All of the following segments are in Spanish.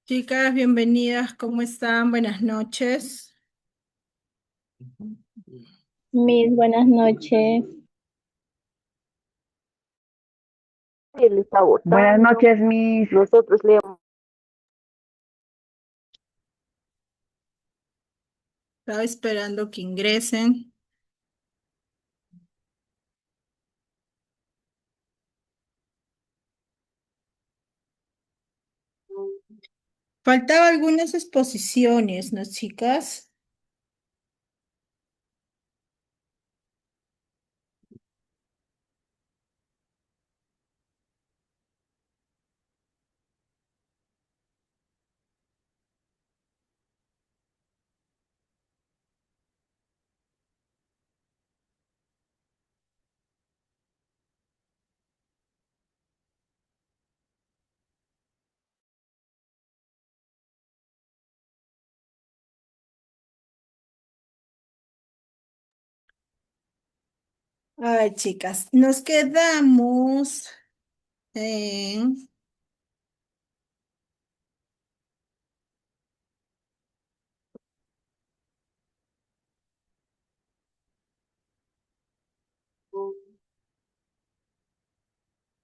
Chicas, bienvenidas, ¿cómo están? Buenas noches. Mis buenas noches. Le está Buenas votando. noches, Miss. Nosotros leemos. Estaba esperando que ingresen. Faltaba algunas exposiciones, ¿no, chicas? Ay, chicas, nos quedamos en...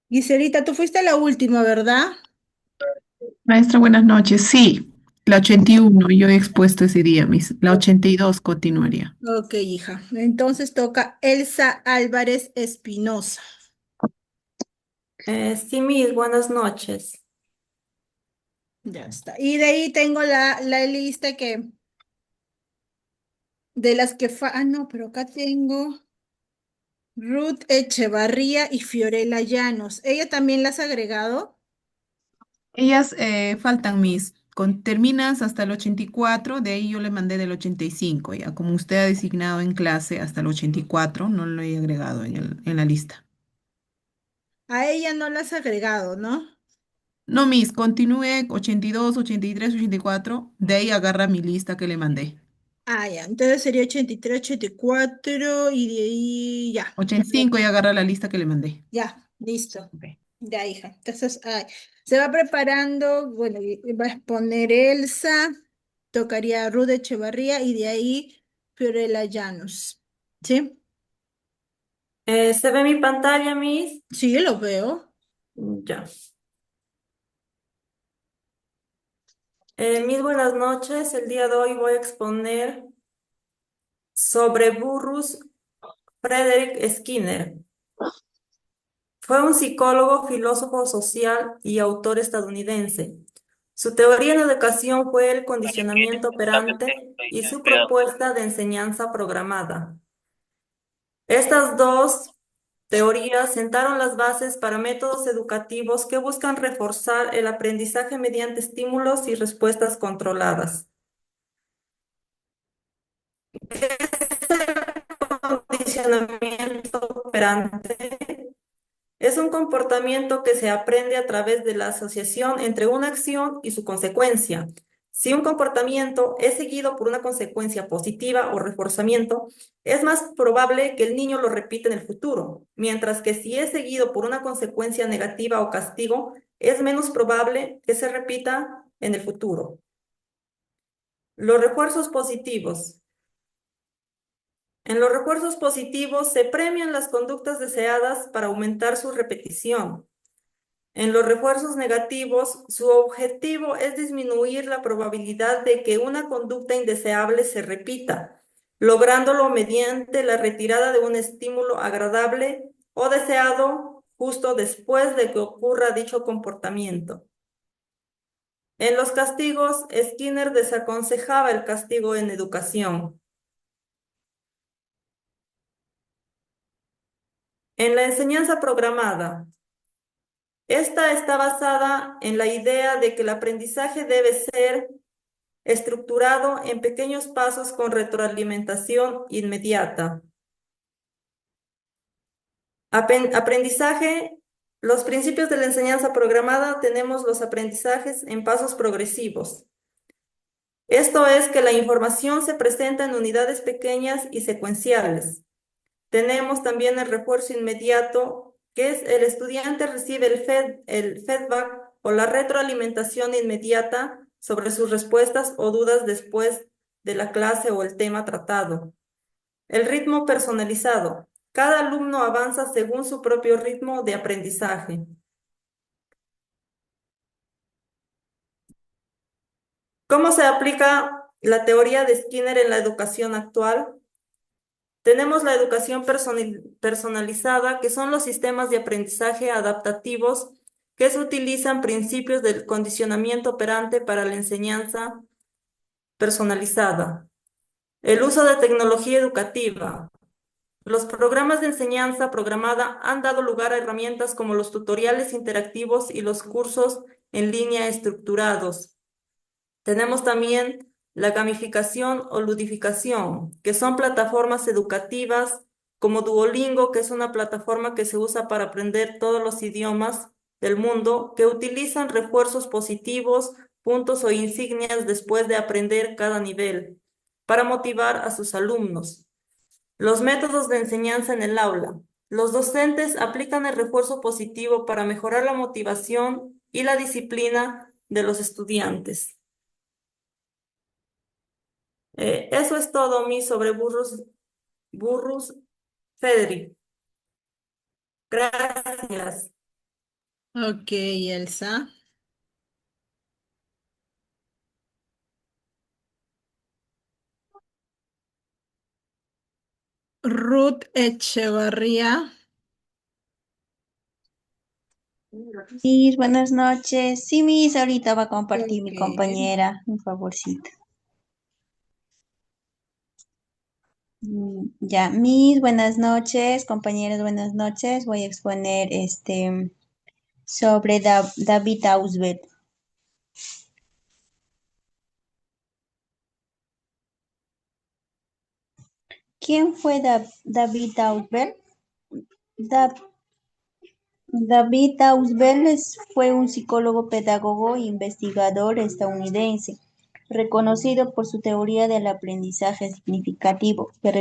Giselita, tú fuiste la última, ¿verdad? Maestra, buenas noches. Sí, la 81, yo he expuesto ese día, la 82 continuaría. Ok, hija. Entonces toca Elsa Álvarez Espinosa. Sí, Miss, buenas noches. Ya está. Y de ahí tengo la lista de las que... Ah, no, pero acá tengo... Ruth Echevarría y Fiorella Llanos. ¿Ella también las ha agregado? Ellas faltan terminas hasta el 84, de ahí yo le mandé del 85, ya como usted ha designado en clase hasta el 84, no lo he agregado en la lista. A ella no las ha agregado, ¿no? No, continúe 82, 83, 84, de ahí agarra mi lista que le mandé. Ah, ya. Entonces sería 83, 84 y de ahí ya. Ya, 85 y agarra la lista que le mandé. ya, listo. Ok. Ya, hija. Entonces, ay, se va preparando, bueno, y va a exponer Elsa, tocaría Ruth Echevarría y de ahí Fiorella Llanos. ¿Sí? ¿Se ve mi pantalla, Miss? Sí, lo veo. Ya. Miss, buenas noches. El día de hoy voy a exponer sobre Burrus Frederick Skinner. Fue un psicólogo, filósofo social y autor estadounidense. Su teoría en educación fue el condicionamiento operante y su propuesta de enseñanza programada. Estas dos teorías sentaron las bases para métodos educativos que buscan reforzar el aprendizaje mediante estímulos y respuestas controladas. Condicionamiento operante es un comportamiento que se aprende a través de la asociación entre una acción y su consecuencia. Si un comportamiento es seguido por una consecuencia positiva o reforzamiento, es más probable que el niño lo repita en el futuro, mientras que si es seguido por una consecuencia negativa o castigo, es menos probable que se repita en el futuro. Los refuerzos positivos. En los refuerzos positivos se premian las conductas deseadas para aumentar su repetición. En los refuerzos negativos, su objetivo es disminuir la probabilidad de que una conducta indeseable se repita, lográndolo mediante la retirada de un estímulo agradable o deseado justo después de que ocurra dicho comportamiento. En los castigos, Skinner desaconsejaba el castigo en educación. En la enseñanza programada, esta está basada en la idea de que el aprendizaje debe ser estructurado en pequeños pasos con retroalimentación inmediata. Aprendizaje, los principios de la enseñanza programada tenemos los aprendizajes en pasos progresivos. Esto es que la información se presenta en unidades pequeñas y secuenciales. Tenemos también el refuerzo inmediato, que es el estudiante recibe el feedback o la retroalimentación inmediata sobre sus respuestas o dudas después de la clase o el tema tratado. El ritmo personalizado. Cada alumno avanza según su propio ritmo de aprendizaje. ¿Cómo se aplica la teoría de Skinner en la educación actual? Tenemos la educación personalizada, que son los sistemas de aprendizaje adaptativos que se utilizan principios del condicionamiento operante para la enseñanza personalizada. El uso de tecnología educativa. Los programas de enseñanza programada han dado lugar a herramientas como los tutoriales interactivos y los cursos en línea estructurados. Tenemos también la gamificación o ludificación, que son plataformas educativas como Duolingo, que es una plataforma que se usa para aprender todos los idiomas del mundo, que utilizan refuerzos positivos, puntos o insignias después de aprender cada nivel, para motivar a sus alumnos. Los métodos de enseñanza en el aula. Los docentes aplican el refuerzo positivo para mejorar la motivación y la disciplina de los estudiantes. Eso es todo, sobre Burrus Frederick. Gracias. Ok, Elsa. Ruth Echevarría. Miss, buenas noches. Sí, Miss, ahorita va a compartir mi Ok. compañera, un favorcito. Ya, Miss, buenas noches, compañeros, buenas noches. Voy a exponer sobre David Ausubel. ¿Quién fue David Ausubel? David Ausubel fue un psicólogo, pedagogo e investigador estadounidense, reconocido por su teoría del aprendizaje significativo, que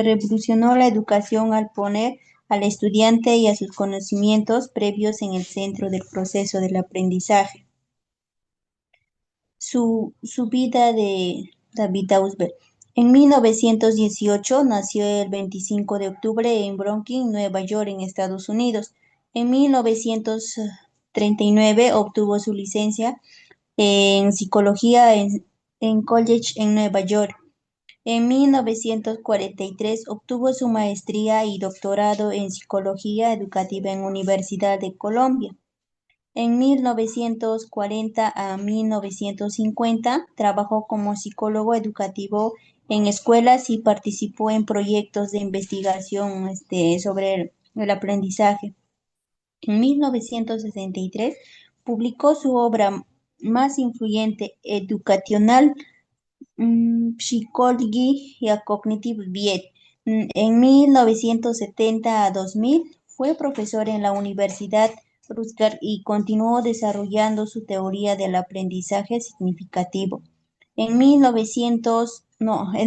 revolucionó la educación al poner al estudiante y a sus conocimientos previos en el centro del proceso del aprendizaje. Su vida de David Ausubel. En 1918 nació el 25 de octubre en Brooklyn, Nueva York, en Estados Unidos. En 1939 obtuvo su licencia en psicología en College en Nueva York. En 1943 obtuvo su maestría y doctorado en psicología educativa en Universidad de Columbia. En 1940 a 1950 trabajó como psicólogo educativo en escuelas y participó en proyectos de investigación sobre el aprendizaje. En 1963 publicó su obra más influyente, Educational Psychology y a Cognitive Bias. En 1970 a 2000 fue profesor en la Universidad Rutgers y continuó desarrollando su teoría del aprendizaje significativo. En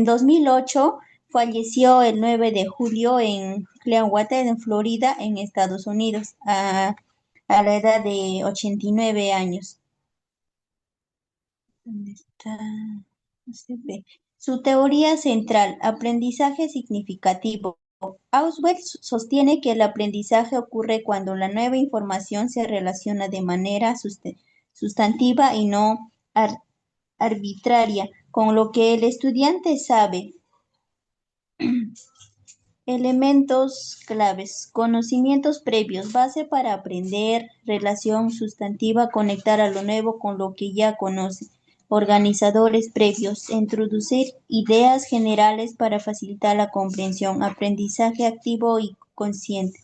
2008 falleció el 9 de julio en Clearwater, en Florida, en Estados Unidos, a la edad de 89 años. ¿Dónde está? No se ve. Su teoría central, aprendizaje significativo. Auswell sostiene que el aprendizaje ocurre cuando la nueva información se relaciona de manera sustantiva y no arbitraria con lo que el estudiante sabe. Elementos claves, conocimientos previos, base para aprender, relación sustantiva, conectar a lo nuevo con lo que ya conoce, organizadores previos, introducir ideas generales para facilitar la comprensión, aprendizaje activo y consciente.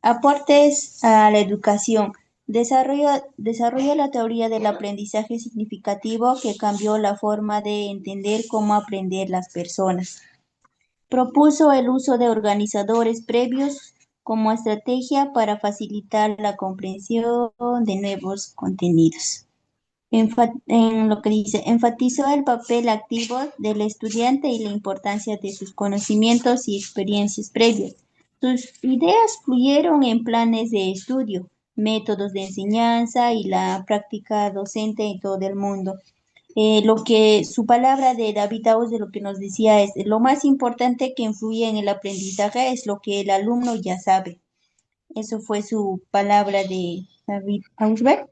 Aportes a la educación. Desarrolla la teoría del aprendizaje significativo que cambió la forma de entender cómo aprender las personas. Propuso el uso de organizadores previos como estrategia para facilitar la comprensión de nuevos contenidos. En lo que dice, enfatizó el papel activo del estudiante y la importancia de sus conocimientos y experiencias previas. Sus ideas fluyeron en planes de estudio, métodos de enseñanza y la práctica docente en todo el mundo. Lo que su palabra de David Aus de lo que nos decía es, lo más importante que influye en el aprendizaje es lo que el alumno ya sabe. Eso fue su palabra de David Ausberg.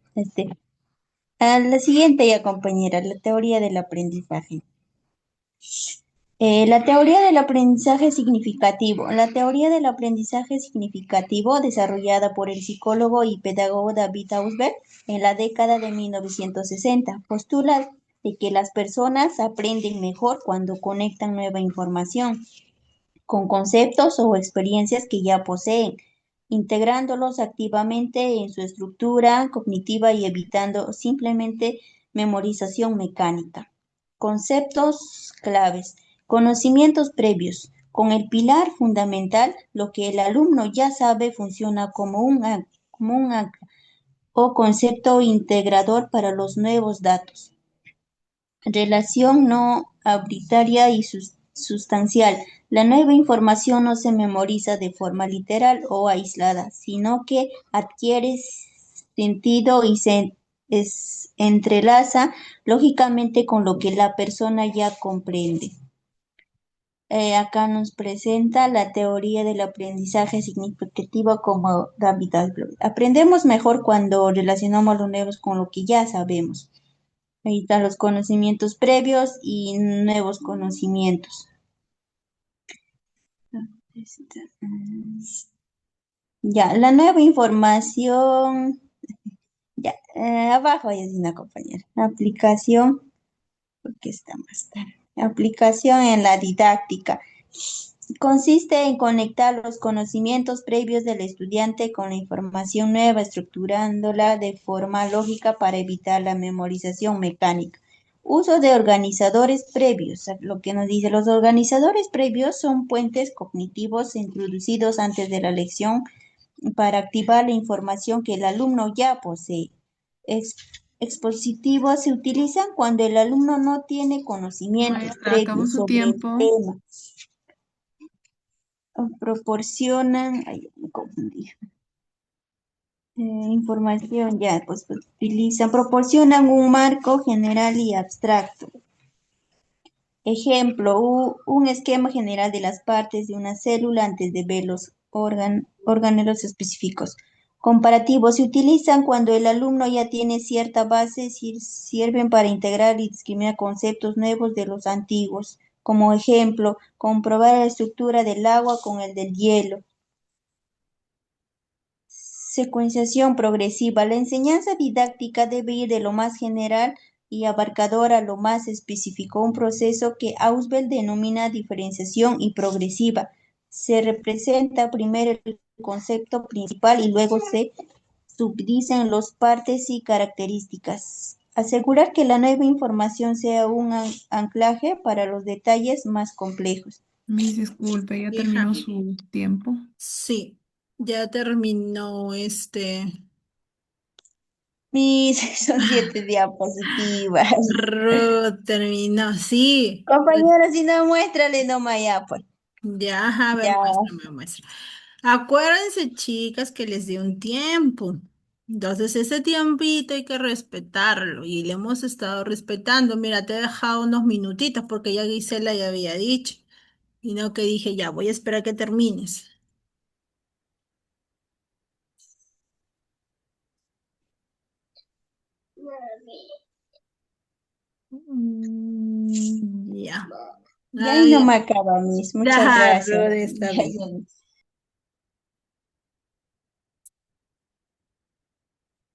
A la siguiente ya, compañera, la teoría del aprendizaje. La teoría del aprendizaje significativo. La teoría del aprendizaje significativo, desarrollada por el psicólogo y pedagogo David Ausberg en la década de 1960, postula de que las personas aprenden mejor cuando conectan nueva información con conceptos o experiencias que ya poseen, integrándolos activamente en su estructura cognitiva y evitando simplemente memorización mecánica. Conceptos claves. Conocimientos previos. Con el pilar fundamental, lo que el alumno ya sabe funciona como un ancla o concepto integrador para los nuevos datos. Relación no arbitraria y sustancial. La nueva información no se memoriza de forma literal o aislada, sino que adquiere sentido y se entrelaza lógicamente con lo que la persona ya comprende. Acá nos presenta la teoría del aprendizaje significativo como David Ausberg. Aprendemos mejor cuando relacionamos lo nuevo con lo que ya sabemos. Ahí están los conocimientos previos y nuevos conocimientos. Ya, la nueva información. Ya, abajo hay una compañera. Aplicación, porque está más tarde. Aplicación en la didáctica. Consiste en conectar los conocimientos previos del estudiante con la información nueva, estructurándola de forma lógica para evitar la memorización mecánica. Uso de organizadores previos. Lo que nos dice, los organizadores previos son puentes cognitivos introducidos antes de la lección para activar la información que el alumno ya posee. Expositivos se utilizan cuando el alumno no tiene conocimientos Maestra, acabó previos su sobre el tiempo. tema. Proporcionan, ay, me confundí. Información ya, pues utilizan, proporcionan un marco general y abstracto. Ejemplo, un esquema general de las partes de una célula antes de ver los órganos específicos. Comparativos se utilizan cuando el alumno ya tiene cierta base, sirven para integrar y discriminar conceptos nuevos de los antiguos. Como ejemplo, comprobar la estructura del agua con el del hielo. Secuenciación progresiva. La enseñanza didáctica debe ir de lo más general y abarcador a lo más específico, un proceso que Ausubel denomina diferenciación y progresiva. Se representa primero el concepto principal y luego se subdicen las partes y características. Asegurar que la nueva información sea un anclaje para los detalles más complejos. Mis disculpe, ya Hija, terminó su tiempo. sí, ya terminó Mis, son 7 diapositivas. Terminó, sí. Compañero, si no, muéstrale nomás ya, pues. Ya, a ver, Ya. muéstrame, muestra. Acuérdense, chicas, que les di un tiempo. Entonces, ese tiempito hay que respetarlo y le hemos estado respetando. Mira, te he dejado unos minutitos porque ya Gisela ya había dicho. Y no que dije, ya, voy a esperar que termines. Ya. Y ahí no Ay, me acaba, mis. Muchas ya, gracias. Ruth, está bien.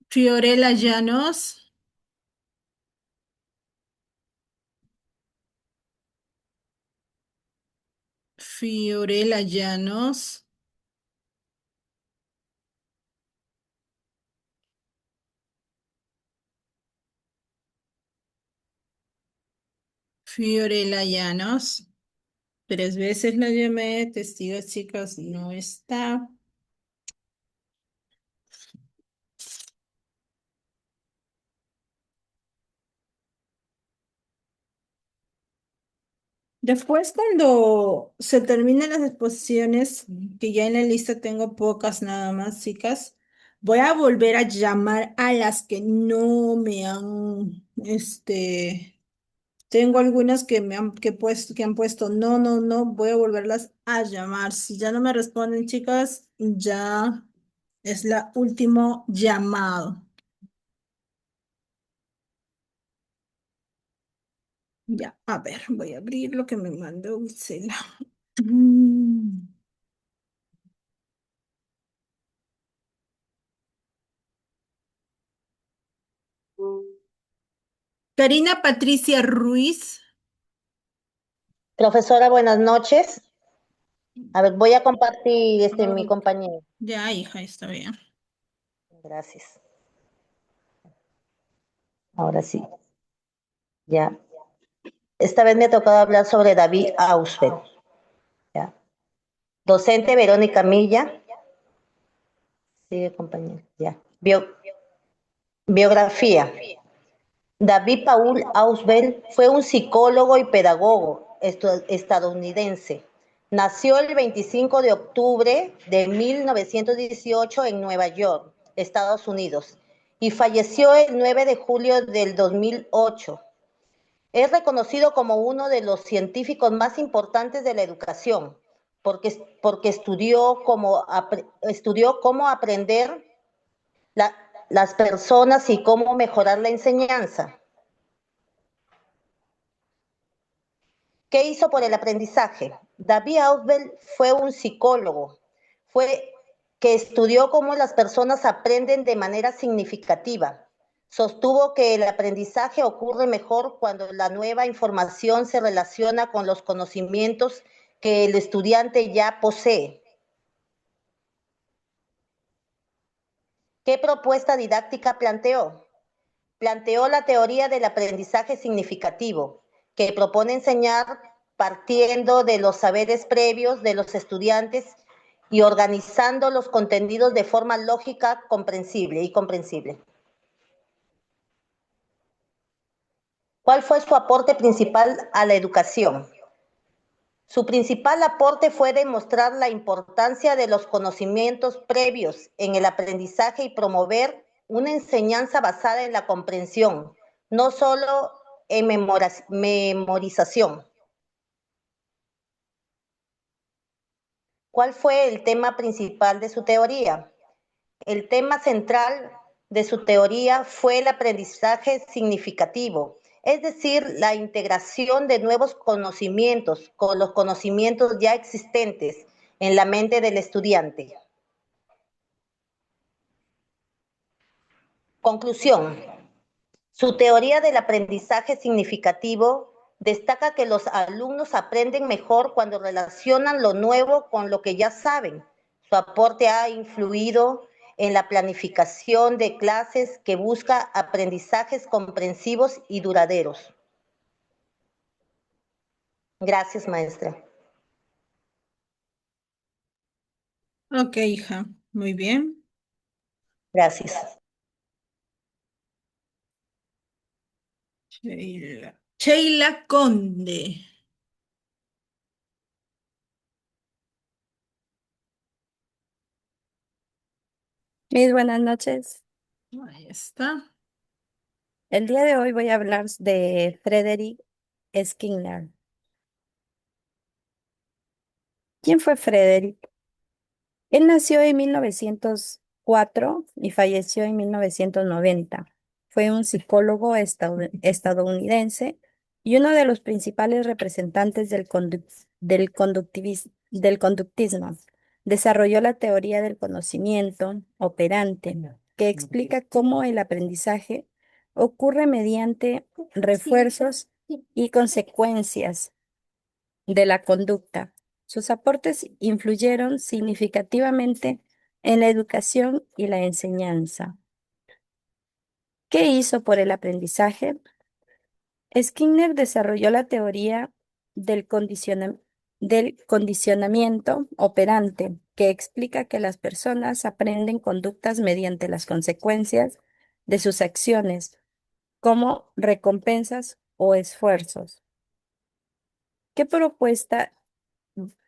Fiorella Llanos. Fiorella Llanos. Fiorella Llanos. 3 veces la llamé, testigo, chicas, no está. Después, cuando se terminen las exposiciones, que ya en la lista tengo pocas nada más, chicas, voy a volver a llamar a las que no me han, tengo algunas que me han, que han puesto no, no, no, voy a volverlas a llamar. Si ya no me responden, chicas, ya es la último llamado. Ya, a ver, voy a abrir lo que me mandó Gisela. Mm. Karina Patricia Ruiz. Profesora, buenas noches. A ver, voy a compartir mi Oh, compañero. ya, hija, está bien. Gracias. Ahora sí, ya. Esta vez me ha tocado hablar sobre David Ausubel. Ya. Docente Verónica Milla. Sigue, compañero. Ya. Biografía. David Paul Ausubel fue un psicólogo y pedagogo estadounidense. Nació el 25 de octubre de 1918 en Nueva York, Estados Unidos, y falleció el 9 de julio del 2008. Es reconocido como uno de los científicos más importantes de la educación, porque estudió cómo aprender las personas y cómo mejorar la enseñanza. ¿Qué hizo por el aprendizaje? David Ausubel fue un psicólogo, que estudió cómo las personas aprenden de manera significativa. Sostuvo que el aprendizaje ocurre mejor cuando la nueva información se relaciona con los conocimientos que el estudiante ya posee. ¿Qué propuesta didáctica planteó? Planteó la teoría del aprendizaje significativo, que propone enseñar partiendo de los saberes previos de los estudiantes y organizando los contenidos de forma lógica, comprensible. ¿Cuál fue su aporte principal a la educación? Su principal aporte fue demostrar la importancia de los conocimientos previos en el aprendizaje y promover una enseñanza basada en la comprensión, no solo en memorización. ¿Cuál fue el tema principal de su teoría? El tema central de su teoría fue el aprendizaje significativo, es decir, la integración de nuevos conocimientos con los conocimientos ya existentes en la mente del estudiante. Conclusión. Su teoría del aprendizaje significativo destaca que los alumnos aprenden mejor cuando relacionan lo nuevo con lo que ya saben. Su aporte ha influido en la planificación de clases que busca aprendizajes comprensivos y duraderos. Gracias, maestra. Ok, hija, muy bien. Gracias. Sheila Conde. Mis buenas noches. Ahí está. El día de hoy voy a hablar de Frederick Skinner. ¿Quién fue Frederick? Él nació en 1904 y falleció en 1990. Fue un psicólogo estadounidense y uno de los principales representantes del conductismo. Desarrolló la teoría del conocimiento operante, que explica cómo el aprendizaje ocurre mediante refuerzos y consecuencias de la conducta. Sus aportes influyeron significativamente en la educación y la enseñanza. ¿Qué hizo por el aprendizaje? Skinner desarrolló la teoría del condicionamiento operante, que explica que las personas aprenden conductas mediante las consecuencias de sus acciones, como recompensas o esfuerzos. ¿Qué propuesta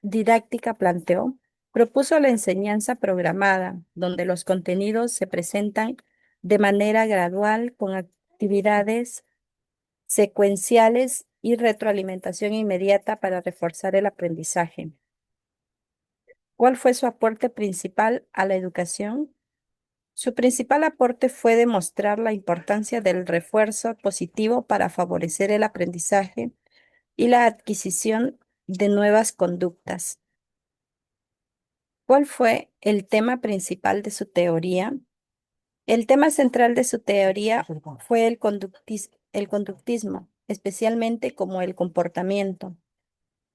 didáctica planteó? Propuso la enseñanza programada, donde los contenidos se presentan de manera gradual con actividades secuenciales y retroalimentación inmediata para reforzar el aprendizaje. ¿Cuál fue su aporte principal a la educación? Su principal aporte fue demostrar la importancia del refuerzo positivo para favorecer el aprendizaje y la adquisición de nuevas conductas. ¿Cuál fue el tema principal de su teoría? El tema central de su teoría fue el conductismo, especialmente como el comportamiento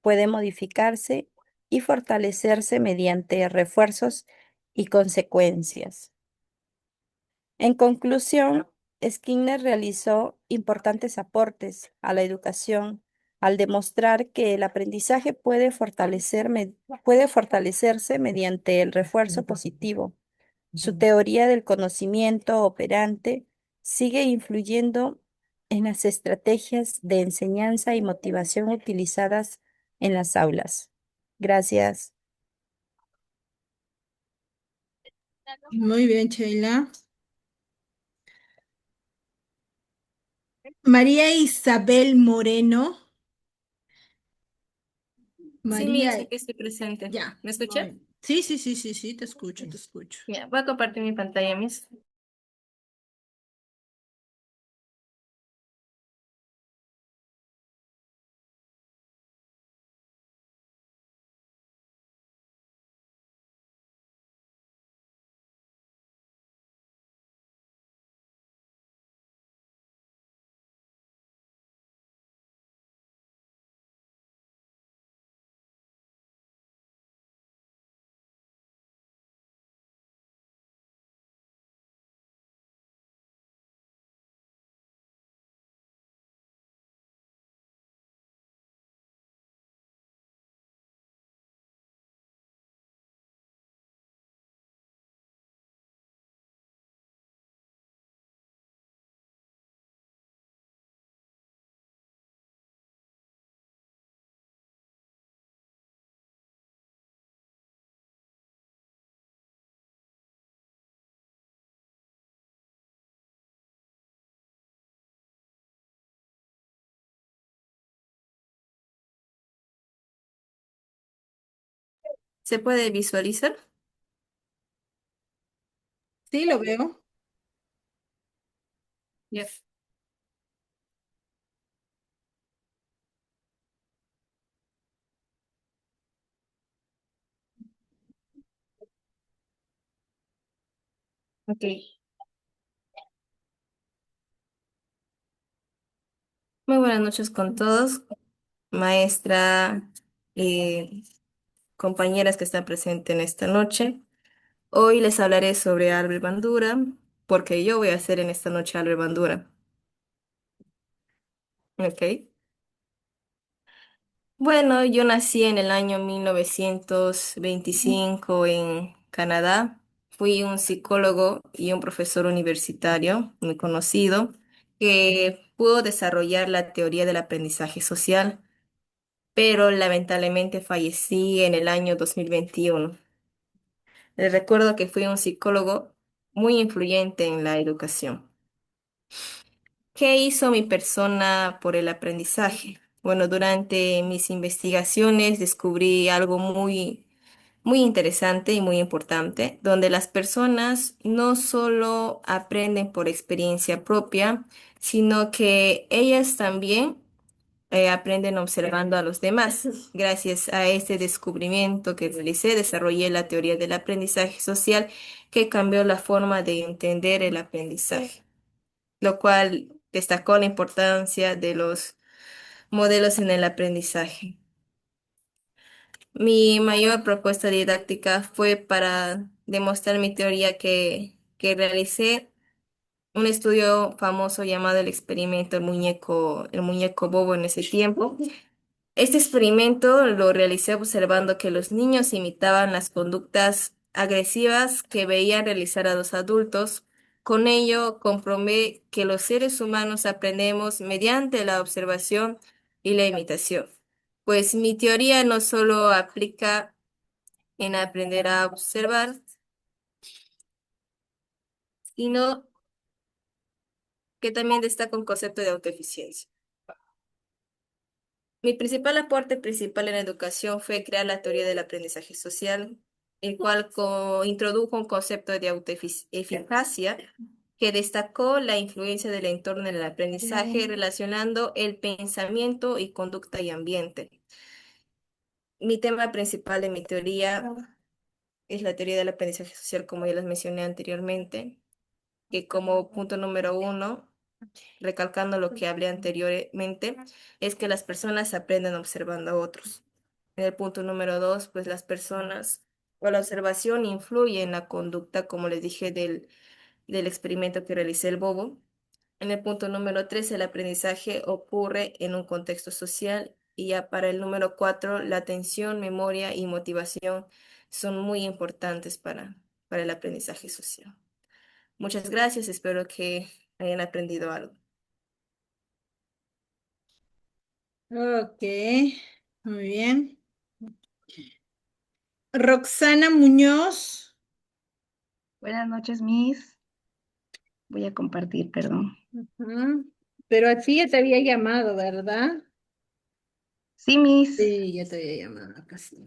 puede modificarse y fortalecerse mediante refuerzos y consecuencias. En conclusión, Skinner realizó importantes aportes a la educación al demostrar que el aprendizaje puede fortalecerse mediante el refuerzo positivo. Su teoría del conocimiento operante sigue influyendo en las estrategias de enseñanza y motivación utilizadas en las aulas. Gracias. Muy bien, Sheila. María Isabel Moreno. Sí, Miss, María, aquí estoy presente. ya. ¿Me escucha? Sí, sí, sí, sí, sí, te escucho, te escucho. Ya, voy a compartir mi pantalla, Miss. ¿Se puede visualizar? Sí, lo veo. Ya. Ok. Muy buenas noches con todos, maestra, eh, compañeras que están presentes en esta noche. Hoy les hablaré sobre Albert Bandura, porque yo voy a hacer en esta noche Albert Bandura. ¿Ok? Bueno, yo nací en el año 1925 en Canadá. Fui un psicólogo y un profesor universitario muy conocido que pudo desarrollar la teoría del aprendizaje social, pero lamentablemente fallecí en el año 2021. Les recuerdo que fui un psicólogo muy influyente en la educación. ¿Qué hizo mi persona por el aprendizaje? Bueno, durante mis investigaciones descubrí algo muy interesante y muy importante, donde las personas no solo aprenden por experiencia propia, sino que ellas también aprenden observando a los demás. Gracias a este descubrimiento que realicé, desarrollé la teoría del aprendizaje social que cambió la forma de entender el aprendizaje, lo cual destacó la importancia de los modelos en el aprendizaje. Mi mayor propuesta didáctica fue para demostrar mi teoría que realicé un estudio famoso llamado el experimento el muñeco bobo en ese tiempo. Este experimento lo realicé observando que los niños imitaban las conductas agresivas que veían realizar a los adultos. Con ello comprobé que los seres humanos aprendemos mediante la observación y la imitación. Pues mi teoría no solo aplica en aprender a observar, sino que también destaca un concepto de autoeficiencia. Mi principal aporte principal en la educación fue crear la teoría del aprendizaje social, el cual introdujo un concepto de autoeficacia que destacó la influencia del entorno en el aprendizaje, relacionando el pensamiento y conducta y ambiente. Mi tema principal de mi teoría es la teoría del aprendizaje social, como ya les mencioné anteriormente, que como punto número uno, recalcando lo que hablé anteriormente, es que las personas aprenden observando a otros. En el punto número dos, pues las personas o la observación influye en la conducta, como les dije, del experimento que realicé el bobo. En el punto número tres, el aprendizaje ocurre en un contexto social. Y ya para el número cuatro, la atención, memoria y motivación son muy importantes para el aprendizaje social. Muchas gracias, espero que hayan aprendido algo. Ok, muy bien. Roxana Muñoz. Buenas noches, Miss. Voy a compartir, perdón. Ujú. Pero así ya te había llamado, ¿verdad? Sí, Miss. Sí, ya te había llamado, casi.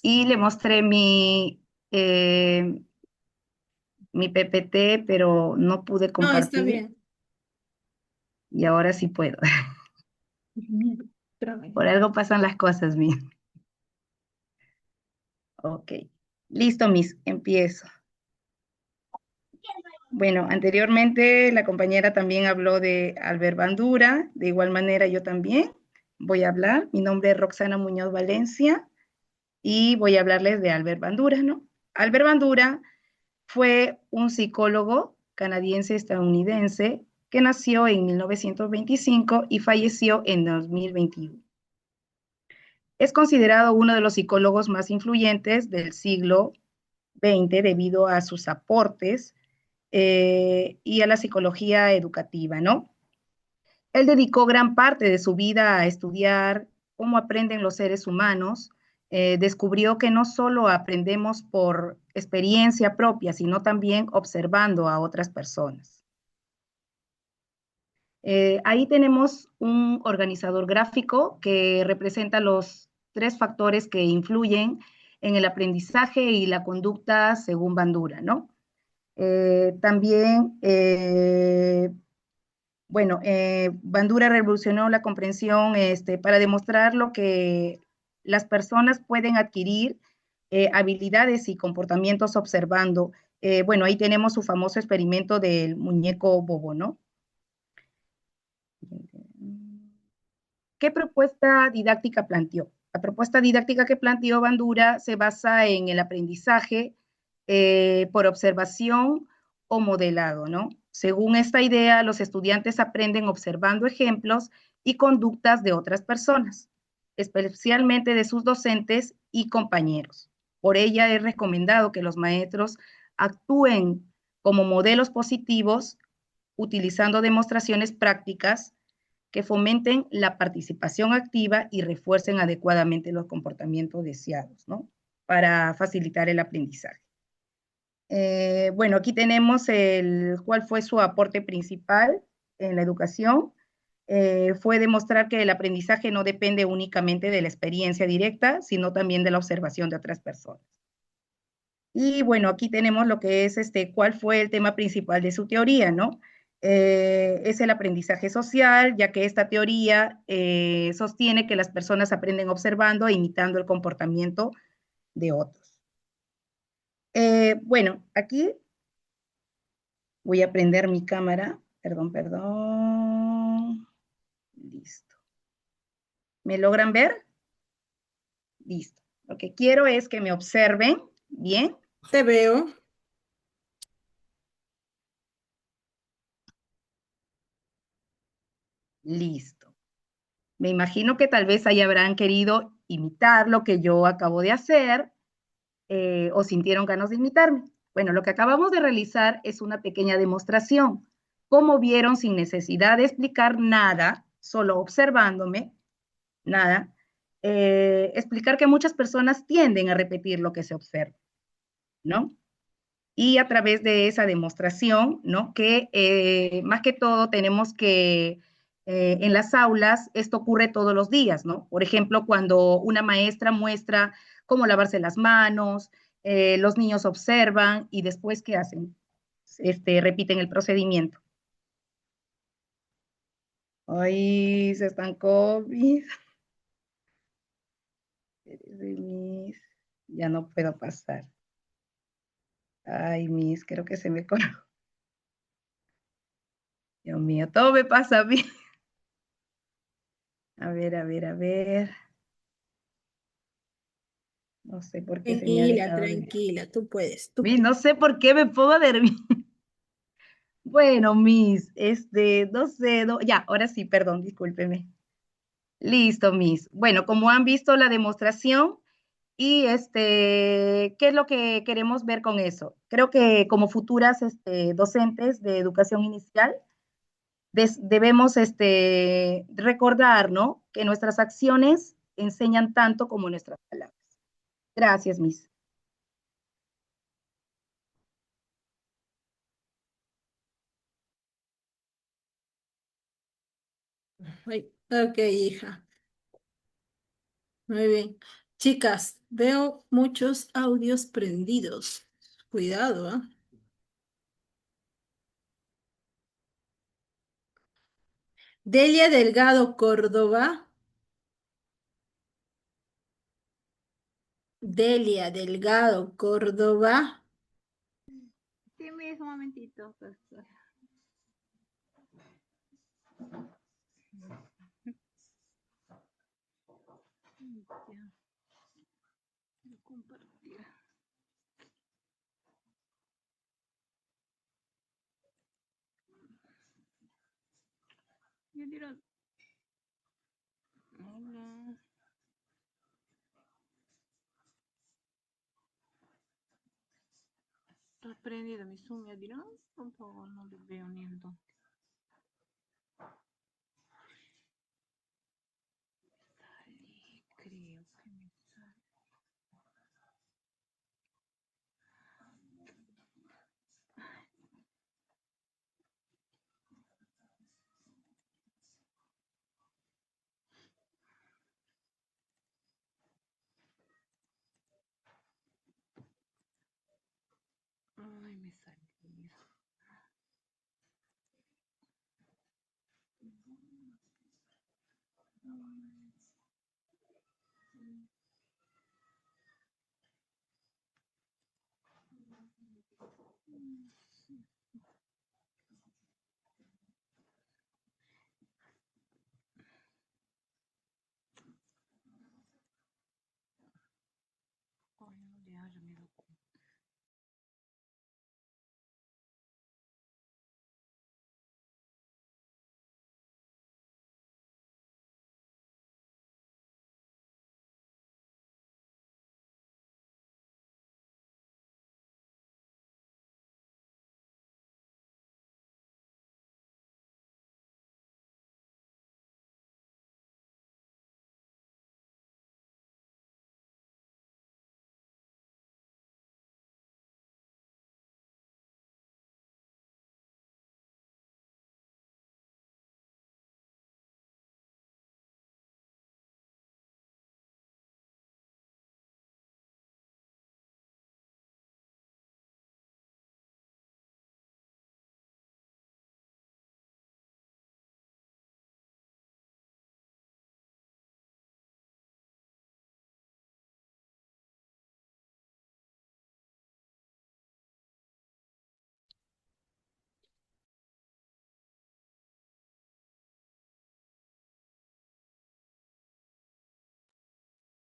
Y le mostré mi PPT, pero no pude No, está compartir bien. y ahora sí puedo. Por algo pasan las cosas, Miss. Ok. Listo, Miss. Empiezo. Bueno, anteriormente la compañera también habló de Albert Bandura. De igual manera, yo también voy a hablar. Mi nombre es Roxana Muñoz Valencia y voy a hablarles de Albert Bandura, ¿no? Albert Bandura fue un psicólogo canadiense-estadounidense que nació en 1925 y falleció en 2021. Es considerado uno de los psicólogos más influyentes del siglo XX debido a sus aportes y a la psicología educativa, ¿no? Él dedicó gran parte de su vida a estudiar cómo aprenden los seres humanos. Descubrió que no solo aprendemos por experiencia propia, sino también observando a otras personas. Ahí tenemos un organizador gráfico que representa los tres factores que influyen en el aprendizaje y la conducta según Bandura, ¿no? También bueno, Bandura revolucionó la comprensión para demostrar lo que las personas pueden adquirir habilidades y comportamientos observando. Bueno, ahí tenemos su famoso experimento del muñeco bobo, ¿no? ¿qué propuesta didáctica planteó? La propuesta didáctica que planteó Bandura se basa en el aprendizaje por observación o modelado, ¿no? Según esta idea, los estudiantes aprenden observando ejemplos y conductas de otras personas, especialmente de sus docentes y compañeros. Por ella es recomendado que los maestros actúen como modelos positivos utilizando demostraciones prácticas que fomenten la participación activa y refuercen adecuadamente los comportamientos deseados, ¿no? Para facilitar el aprendizaje. Bueno, aquí tenemos cuál fue su aporte principal en la educación. Fue demostrar que el aprendizaje no depende únicamente de la experiencia directa, sino también de la observación de otras personas. Y bueno, aquí tenemos lo que es cuál fue el tema principal de su teoría, ¿no? Es el aprendizaje social, ya que esta teoría sostiene que las personas aprenden observando e imitando el comportamiento de otros. Bueno, aquí voy a prender mi cámara. Perdón, perdón. Listo. ¿Me logran ver? Listo. Lo que quiero es que me observen bien. Te veo. Listo. Me imagino que tal vez ahí habrán querido imitar lo que yo acabo de hacer o sintieron ganas de imitarme. Bueno, lo que acabamos de realizar es una pequeña demostración. Como vieron, sin necesidad de explicar nada, solo observándome, nada, explicar que muchas personas tienden a repetir lo que se observa, ¿no? Y a través de esa demostración, ¿no? Que más que todo tenemos que, en las aulas, esto ocurre todos los días, ¿no? Por ejemplo, cuando una maestra muestra cómo lavarse las manos, los niños observan y después, ¿qué hacen? Repiten el procedimiento. Ay, se estancó, ya no puedo pasar. Ay, creo que se me coló. Dios mío, todo me pasa a mí. A ver, a ver, a ver. No sé por qué se me ha Tranquila, dejado de... tranquila, tú puedes, tú No sé por qué me pongo a dormir. Bueno, no sé, ya, ahora sí, perdón, discúlpeme. Listo, Bueno, como han visto la demostración y ¿qué es lo que queremos ver con eso? Creo que como futuras docentes de educación inicial debemos recordar, ¿no? Que nuestras acciones enseñan tanto como nuestras palabras. Gracias, Miss. Ay, ok, hija. Muy bien. Chicas, veo muchos audios prendidos. Cuidado, ¿ah? Delia Delgado Córdoba. Delia Delgado Córdoba. Sí, Miss, un momentito, profesor. Ya, quiero compartir. Ya dieron. Hola. Está prendido mi Zoom, ya dirán. Tampoco no les veo ni en dónde. Salí, creo que me sale. Ay, me salió.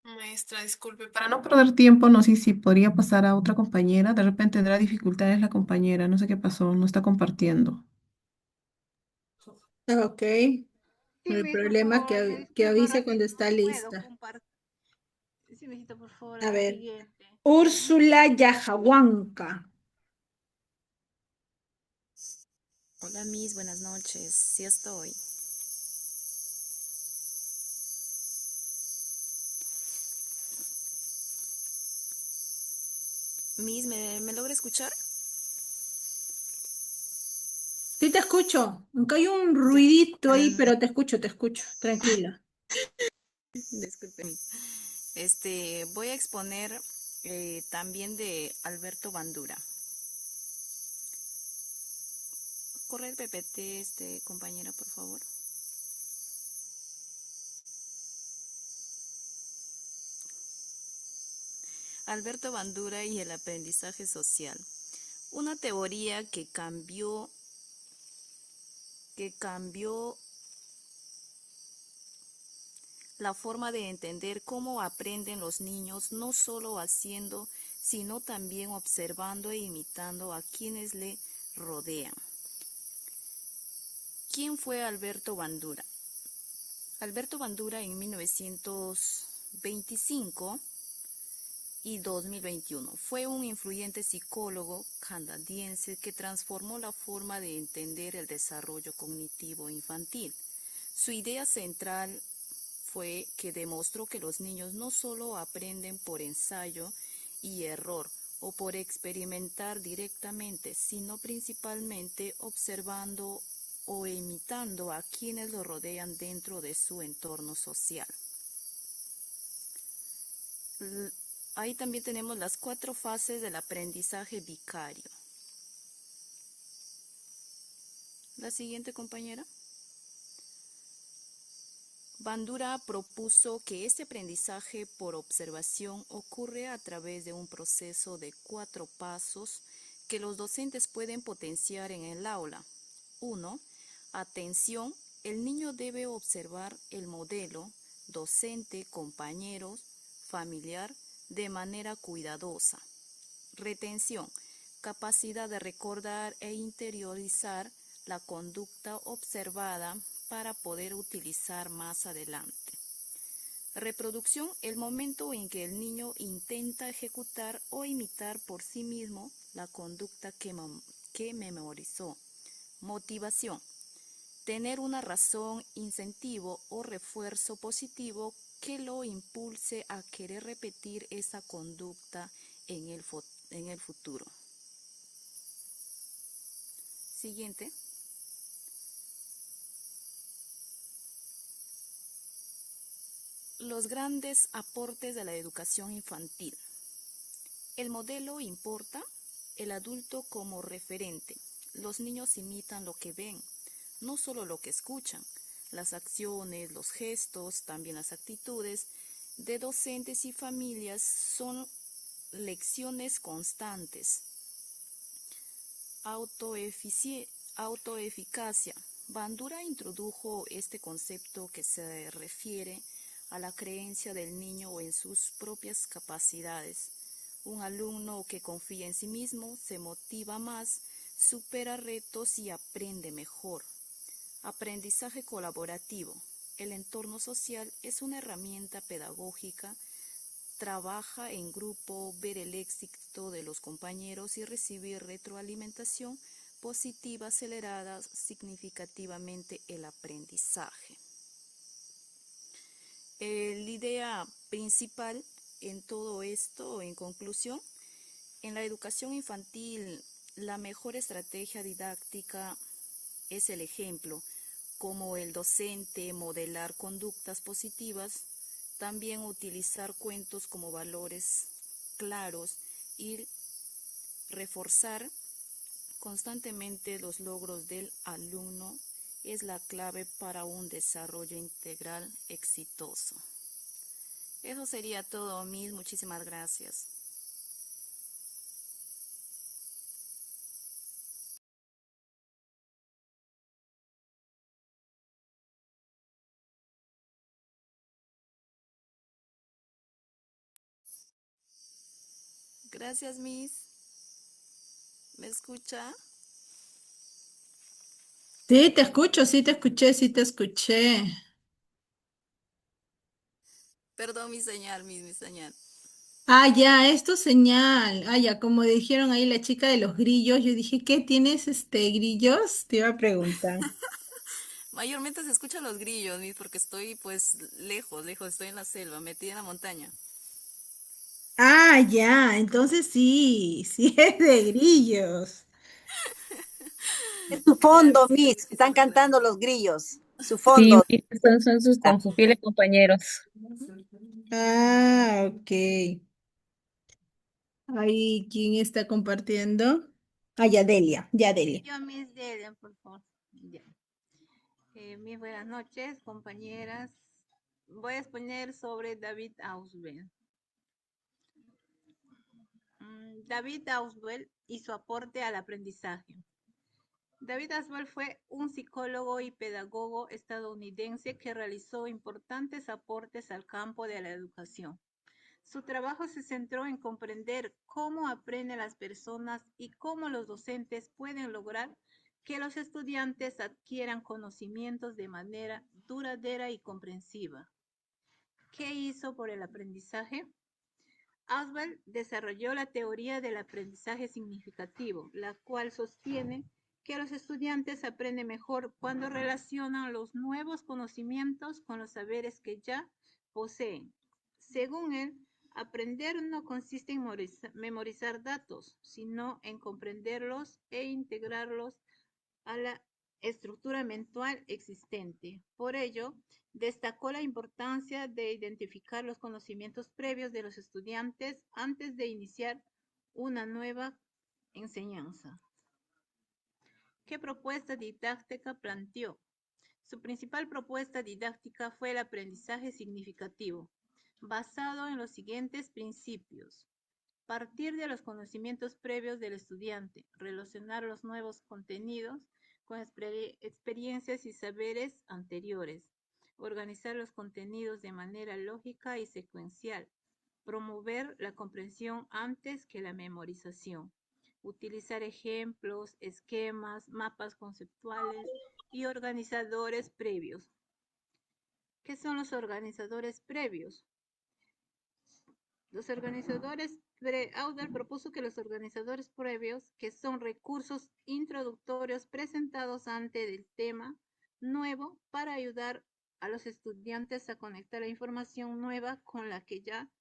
Maestra, disculpe, para no perder tiempo, no sé si podría pasar a otra compañera. De repente tendrá dificultades la compañera, no sé qué pasó, no está compartiendo. Ok, no Sí, hay Miss, por problema favor, me que disculpa, no avise es que cuando no está puedo lista. compartir. Sí, mijito, por favor, a A la ver, siguiente. Úrsula Yajahuanca. Hola Miss, buenas noches. Sí estoy. Miss, ¿me logra escuchar? Sí te escucho, aunque hay un Ya. ruidito ahí, Ah, pero te escucho, tranquila. disculpe. Voy a exponer también de Alberto Bandura. Corre el PPT, compañera, por favor. Alberto Bandura y el aprendizaje social. Una teoría que cambió la forma de entender cómo aprenden los niños, no solo haciendo, sino también observando e imitando a quienes le rodean. ¿Quién fue Alberto Bandura? Alberto Bandura en 1925 y 2021 fue un influyente psicólogo canadiense que transformó la forma de entender el desarrollo cognitivo infantil. Su idea central fue que demostró que los niños no solo aprenden por ensayo y error o por experimentar directamente, sino principalmente observando o imitando a quienes lo rodean dentro de su entorno social. Ahí también tenemos las 4 fases del aprendizaje vicario. La siguiente, compañera. Bandura propuso que este aprendizaje por observación ocurre a través de un proceso de 4 pasos que los docentes pueden potenciar en el aula. 1. Atención. El niño debe observar el modelo, docente, compañeros, familiar, de manera cuidadosa. Retención. Capacidad de recordar e interiorizar la conducta observada para poder utilizar más adelante. Reproducción, el momento en que el niño intenta ejecutar o imitar por sí mismo la conducta que memorizó. Motivación, tener una razón, incentivo o refuerzo positivo que lo impulse a querer repetir esa conducta en el futuro. Siguiente. Los grandes aportes de la educación infantil. El modelo importa, el adulto como referente. Los niños imitan lo que ven, no solo lo que escuchan. Las acciones, los gestos, también las actitudes de docentes y familias son lecciones constantes. Autoeficacia. Bandura introdujo este concepto que se refiere a la creencia del niño en sus propias capacidades. Un alumno que confía en sí mismo se motiva más, supera retos y aprende mejor. Aprendizaje colaborativo. El entorno social es una herramienta pedagógica. Trabaja en grupo, ver el éxito de los compañeros y recibir retroalimentación positiva acelerada significativamente el aprendizaje. La idea principal en todo esto, en conclusión, en la educación infantil, la mejor estrategia didáctica es el ejemplo, como el docente modelar conductas positivas, también utilizar cuentos como valores claros y reforzar constantemente los logros del alumno es la clave para un desarrollo integral exitoso. Eso sería todo, Miss. Muchísimas gracias. Gracias, Miss. ¿Me escucha? Sí, te escucho, sí te escuché, sí te escuché. Perdón, mi señal, Miss, mi señal. Ah, ya, es tu señal. Ah, ya, como dijeron ahí la chica de los grillos, yo dije, ¿qué tienes grillos? Te iba a preguntar. Mayormente se escuchan los grillos, Miss, porque estoy pues lejos, lejos, estoy en la selva, metida en la montaña. Ah, ya, entonces sí, sí es de grillos. Es su Ya, fondo, Miss, Miss. Están disculpe. cantando los grillos. Su Sí, fondo. son sus con sus fieles compañeros. Ah, ok. Ahí, ¿quién está compartiendo? Ah, ya, Delia, ya, Delia. Yo, Miss Delia, por favor. Ya. Mis buenas noches, compañeras. Voy a exponer sobre David Ausubel. David Ausubel y su aporte al aprendizaje. David Ausubel fue un psicólogo y pedagogo estadounidense que realizó importantes aportes al campo de la educación. Su trabajo se centró en comprender cómo aprenden las personas y cómo los docentes pueden lograr que los estudiantes adquieran conocimientos de manera duradera y comprensiva. ¿Qué hizo por el aprendizaje? Ausubel desarrolló la teoría del aprendizaje significativo, la cual sostiene que los estudiantes aprenden mejor cuando relacionan los nuevos conocimientos con los saberes que ya poseen. Según él, aprender no consiste en memorizar datos, sino en comprenderlos e integrarlos a la estructura mental existente. Por ello, destacó la importancia de identificar los conocimientos previos de los estudiantes antes de iniciar una nueva enseñanza. ¿Qué propuesta didáctica planteó? Su principal propuesta didáctica fue el aprendizaje significativo, basado en los siguientes principios. Partir de los conocimientos previos del estudiante, relacionar los nuevos contenidos con experiencias y saberes anteriores, organizar los contenidos de manera lógica y secuencial, promover la comprensión antes que la memorización, utilizar ejemplos, esquemas, mapas conceptuales y organizadores previos. ¿Qué son los organizadores previos? Ausubel propuso que los organizadores previos, que son recursos introductorios presentados antes del tema nuevo para ayudar a los estudiantes a conectar la información nueva con la que ya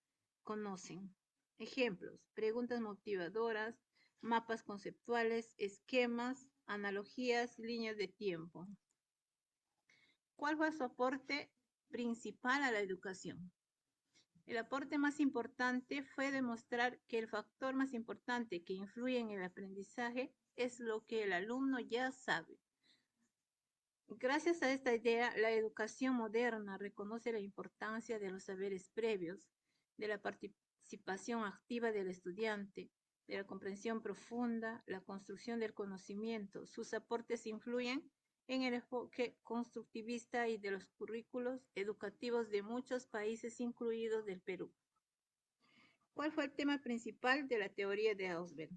conocen. Ejemplos, preguntas motivadoras, mapas conceptuales, esquemas, analogías, líneas de tiempo. ¿Cuál fue su aporte principal a la educación? El aporte más importante fue demostrar que el factor más importante que influye en el aprendizaje es lo que el alumno ya sabe. Gracias a esta idea, la educación moderna reconoce la importancia de los saberes previos, de la participación activa del estudiante, de la comprensión profunda, la construcción del conocimiento. Sus aportes influyen en el enfoque constructivista y de los currículos educativos de muchos países, incluidos del Perú. ¿Cuál fue el tema principal de la teoría de Ausubel?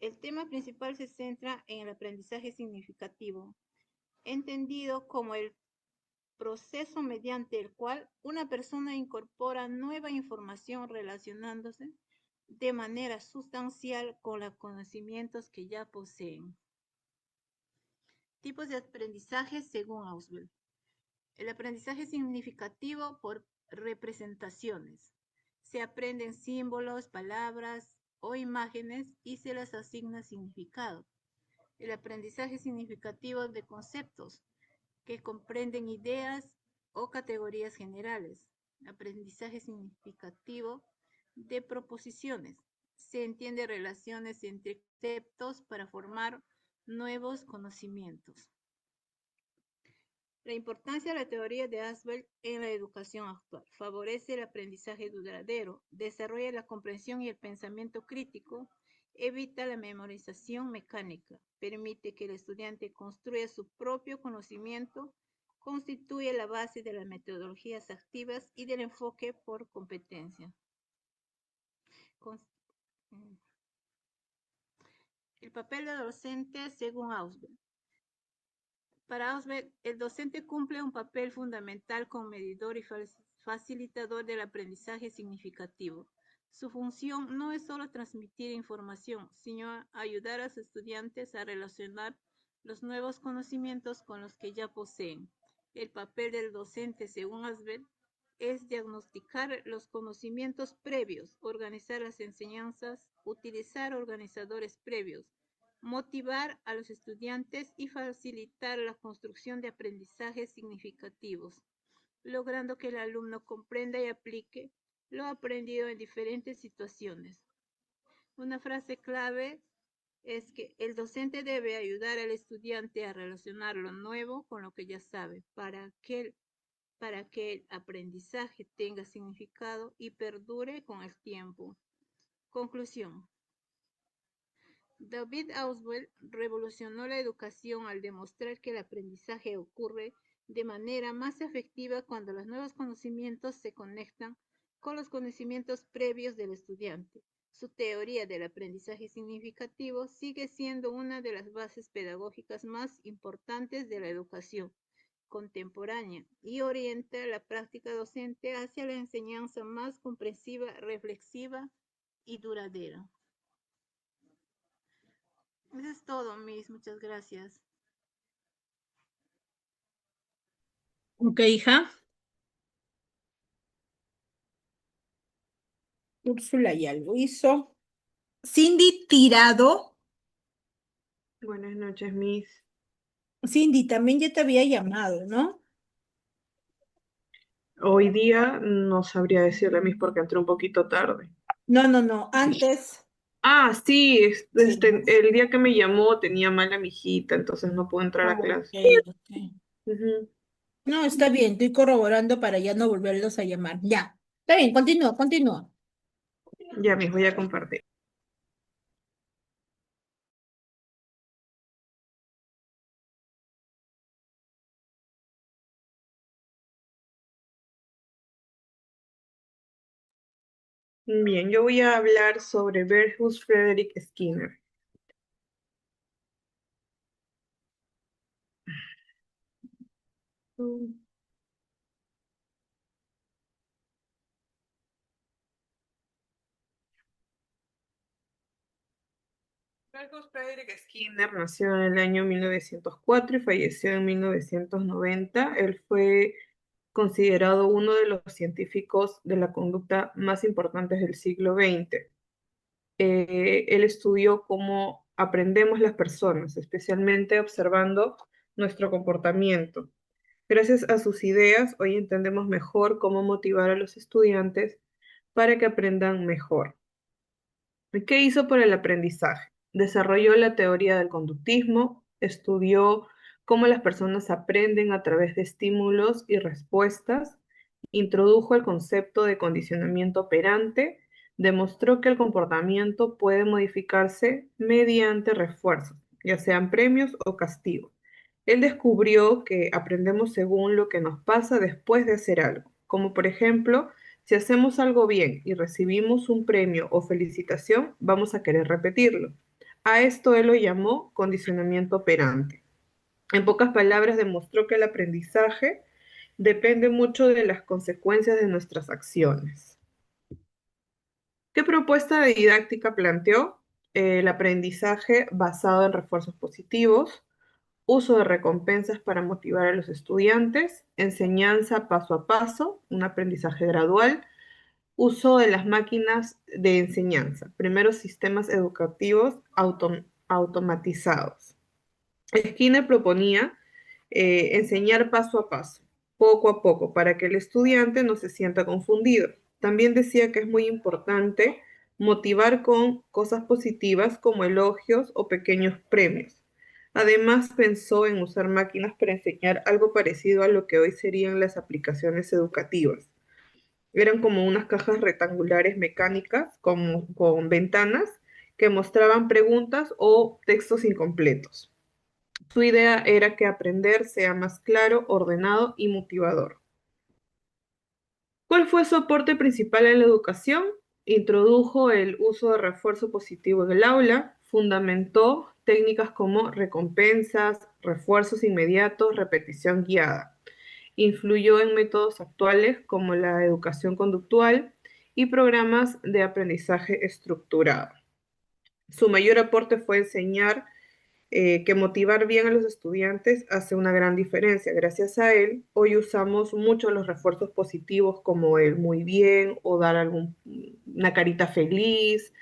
El tema principal se centra en el aprendizaje significativo, entendido como el proceso mediante el cual una persona incorpora nueva información relacionándose de manera sustancial con los conocimientos que ya poseen. Tipos de aprendizaje según Ausubel. El aprendizaje significativo por representaciones. Se aprenden símbolos, palabras o imágenes y se les asigna significado. El aprendizaje significativo de conceptos, que comprenden ideas o categorías generales. Aprendizaje significativo de proposiciones. Se entiende relaciones entre conceptos para formar nuevos conocimientos. La importancia de la teoría de Ausubel en la educación actual. Favorece el aprendizaje duradero, desarrolla la comprensión y el pensamiento crítico, evita la memorización mecánica, permite que el estudiante construya su propio conocimiento, constituye la base de las metodologías activas y del enfoque por competencia. Cons- El papel del docente según Ausubel. Para Ausubel, el docente cumple un papel fundamental como medidor y facilitador del aprendizaje significativo. Su función no es solo transmitir información, sino ayudar a sus estudiantes a relacionar los nuevos conocimientos con los que ya poseen. El papel del docente, según Ausubel, es diagnosticar los conocimientos previos, organizar las enseñanzas, utilizar organizadores previos, motivar a los estudiantes y facilitar la construcción de aprendizajes significativos, logrando que el alumno comprenda y aplique lo aprendido en diferentes situaciones. Una frase clave es que el docente debe ayudar al estudiante a relacionar lo nuevo con lo que ya sabe, para que el aprendizaje tenga significado y perdure con el tiempo. Conclusión. David Ausubel revolucionó la educación al demostrar que el aprendizaje ocurre de manera más efectiva cuando los nuevos conocimientos se conectan con los conocimientos previos del estudiante. Su teoría del aprendizaje significativo sigue siendo una de las bases pedagógicas más importantes de la educación contemporánea y orienta la práctica docente hacia la enseñanza más comprensiva, reflexiva y duradera. Eso es todo, Miss. Muchas gracias. Ok, hija. Úrsula ya lo hizo. Cindy Tirado. Buenas noches, Miss. Cindy, también ya te había llamado, ¿no? Hoy día no sabría decirle, Miss, porque entré un poquito tarde. No, antes. Ah, sí, Sí. el día que me llamó tenía mala mi hijita, entonces no pude entrar a Ok, clase. ok. Ujú. No, está bien, estoy corroborando para ya no volverlos a llamar. Ya. Está bien, continúa. Ya, Miss, voy a compartir. Bien, yo voy a hablar sobre Berhus Frederick Skinner. Berhus Frederick Skinner nació en el año 1904 y falleció en 1990. Él fue considerado uno de los científicos de la conducta más importantes del siglo XX. Él estudió cómo aprendemos las personas, especialmente observando nuestro comportamiento. Gracias a sus ideas, hoy entendemos mejor cómo motivar a los estudiantes para que aprendan mejor. ¿Qué hizo por el aprendizaje? Desarrolló la teoría del conductismo, estudió cómo las personas aprenden a través de estímulos y respuestas, introdujo el concepto de condicionamiento operante, demostró que el comportamiento puede modificarse mediante refuerzos, ya sean premios o castigos. Él descubrió que aprendemos según lo que nos pasa después de hacer algo, como por ejemplo, si hacemos algo bien y recibimos un premio o felicitación, vamos a querer repetirlo. A esto él lo llamó condicionamiento operante. En pocas palabras, demostró que el aprendizaje depende mucho de las consecuencias de nuestras acciones. ¿Qué propuesta de didáctica planteó? El aprendizaje basado en refuerzos positivos, uso de recompensas para motivar a los estudiantes, enseñanza paso a paso, un aprendizaje gradual, uso de las máquinas de enseñanza, primeros sistemas educativos automatizados. Skinner proponía enseñar paso a paso, poco a poco, para que el estudiante no se sienta confundido. También decía que es muy importante motivar con cosas positivas como elogios o pequeños premios. Además, pensó en usar máquinas para enseñar algo parecido a lo que hoy serían las aplicaciones educativas. Eran como unas cajas rectangulares mecánicas con ventanas que mostraban preguntas o textos incompletos. Su idea era que aprender sea más claro, ordenado y motivador. ¿Cuál fue su aporte principal en la educación? introdujo el uso de refuerzo positivo en el aula, fundamentó técnicas como recompensas, refuerzos inmediatos, repetición guiada. Influyó en métodos actuales como la educación conductual y programas de aprendizaje estructurado. Su mayor aporte fue enseñar que motivar bien a los estudiantes hace una gran diferencia. Gracias a él, hoy usamos mucho los refuerzos positivos como el muy bien o dar una carita feliz,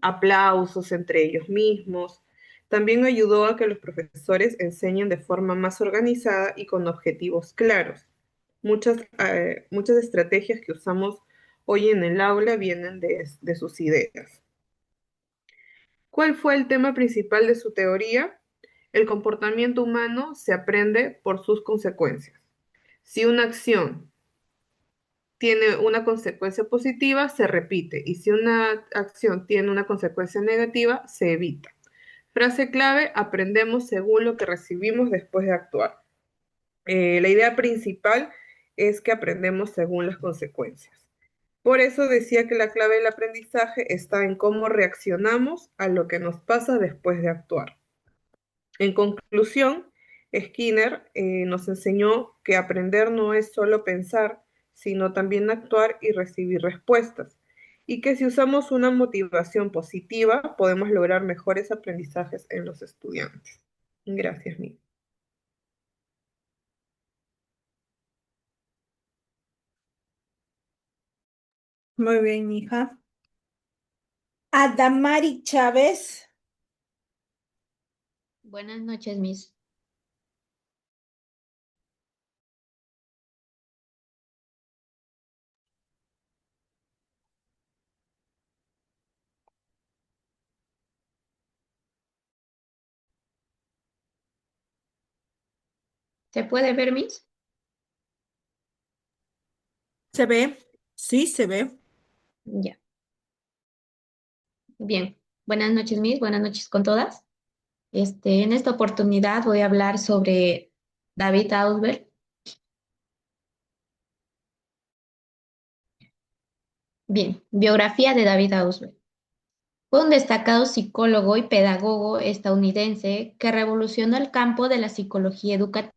aplausos entre ellos mismos. También ayudó a que los profesores enseñen de forma más organizada y con objetivos claros. Muchas estrategias que usamos hoy en el aula vienen de sus ideas. ¿Cuál fue el tema principal de su teoría? El comportamiento humano se aprende por sus consecuencias. Si una acción tiene una consecuencia positiva, se repite, y si una acción tiene una consecuencia negativa, se evita. Frase clave: aprendemos según lo que recibimos después de actuar. La idea principal es que aprendemos según las consecuencias. Por eso decía que la clave del aprendizaje está en cómo reaccionamos a lo que nos pasa después de actuar. En conclusión, Skinner nos enseñó que aprender no es solo pensar, sino también actuar y recibir respuestas, y que si usamos una motivación positiva, podemos lograr mejores aprendizajes en los estudiantes. Gracias, Miguel. Muy bien, hija. Adamari Chávez. Buenas noches, Miss. ¿Se puede ver, Miss? ¿Se ve? Sí, se ve. Ya. Bien. Buenas noches, Miss. Buenas noches con todas. En esta oportunidad voy a hablar sobre David Ausubel. Bien, biografía de David Ausubel. Fue un destacado psicólogo y pedagogo estadounidense que revolucionó el campo de la psicología educativa.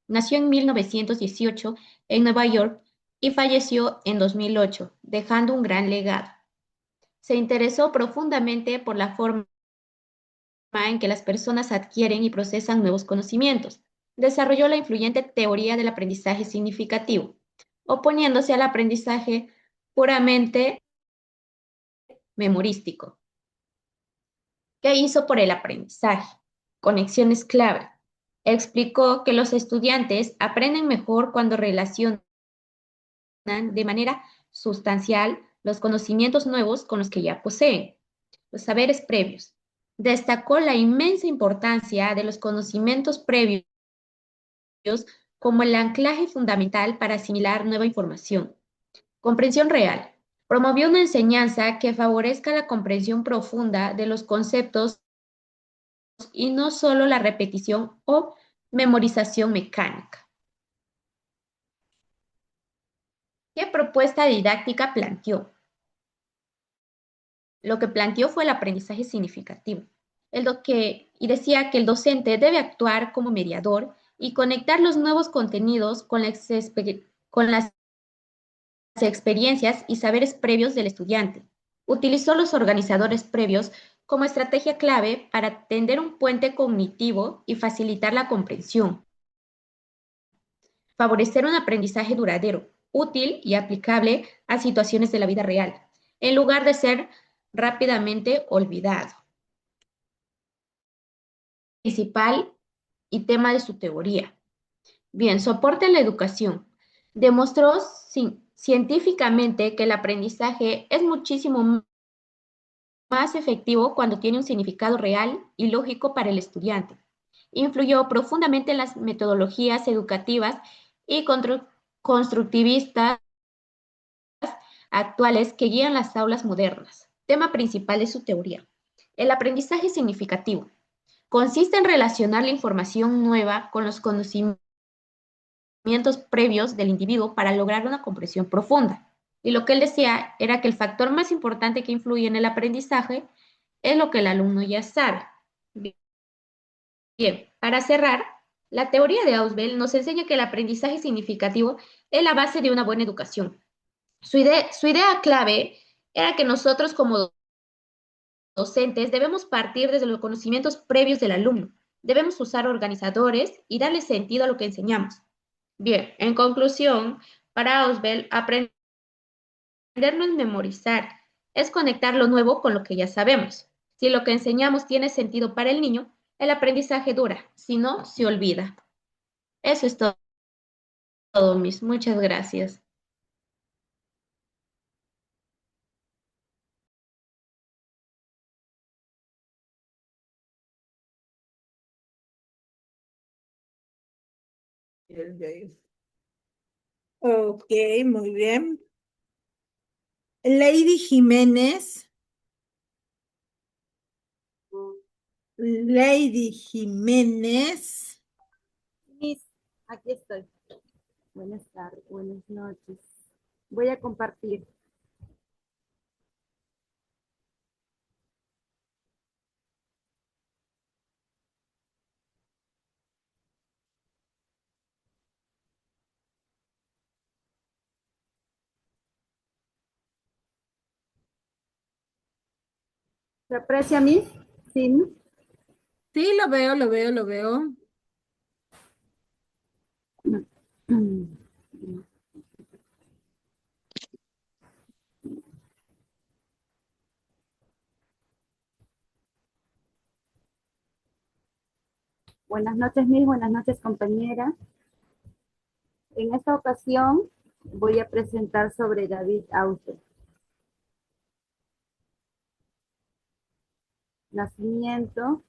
Nació en 1918 en Nueva York y falleció en 2008, dejando un gran legado. Se interesó profundamente por la forma en que las personas adquieren y procesan nuevos conocimientos. Desarrolló la influyente teoría del aprendizaje significativo, oponiéndose al aprendizaje puramente memorístico. ¿Qué hizo por el aprendizaje? Conexiones clave. Explicó que los estudiantes aprenden mejor cuando relacionan de manera sustancial los conocimientos nuevos con los que ya poseen, los saberes previos. Destacó la inmensa importancia de los conocimientos previos como el anclaje fundamental para asimilar nueva información. Comprensión real. Promovió una enseñanza que favorezca la comprensión profunda de los conceptos y no solo la repetición o memorización mecánica. ¿Qué propuesta didáctica planteó? Lo que planteó fue el aprendizaje significativo. Y decía que el docente debe actuar como mediador y conectar los nuevos contenidos con las experiencias y saberes previos del estudiante. Utilizó los organizadores previos como estrategia clave para tender un puente cognitivo y facilitar la comprensión. Favorecer un aprendizaje duradero, útil y aplicable a situaciones de la vida real, en lugar de ser rápidamente olvidado. Principal y tema de su teoría. Bien, soporte a la educación. Demostró científicamente que el aprendizaje es muchísimo más efectivo cuando tiene un significado real y lógico para el estudiante. Influyó profundamente en las metodologías educativas y constructivistas actuales que guían las aulas modernas. Tema principal de su teoría. El aprendizaje significativo. Consiste en relacionar la información nueva con los conocimientos previos del individuo para lograr una comprensión profunda. Y lo que él decía era que el factor más importante que influye en el aprendizaje es lo que el alumno ya sabe. Bien, para cerrar, la teoría de Ausubel nos enseña que el aprendizaje significativo es la base de una buena educación. Su idea clave era que nosotros como docentes debemos partir desde los conocimientos previos del alumno. Debemos usar organizadores y darle sentido a lo que enseñamos. Bien, en conclusión, para Ausubel, aprender no es memorizar, es conectar lo nuevo con lo que ya sabemos. Si lo que enseñamos tiene sentido para el niño, el aprendizaje dura, si no, se olvida. Eso es todo, Miss. Muchas gracias. Ok, muy bien. Lady Jiménez. Lady Jiménez. Miss, aquí estoy. Buenas tardes, buenas noches. Voy a compartir. ¿Se aprecia, Miss? Sí. Sí, lo veo, lo veo, lo veo. Buenas noches, Miss. Buenas noches, compañera. En esta ocasión voy a presentar sobre David Ausubel. Nacimiento.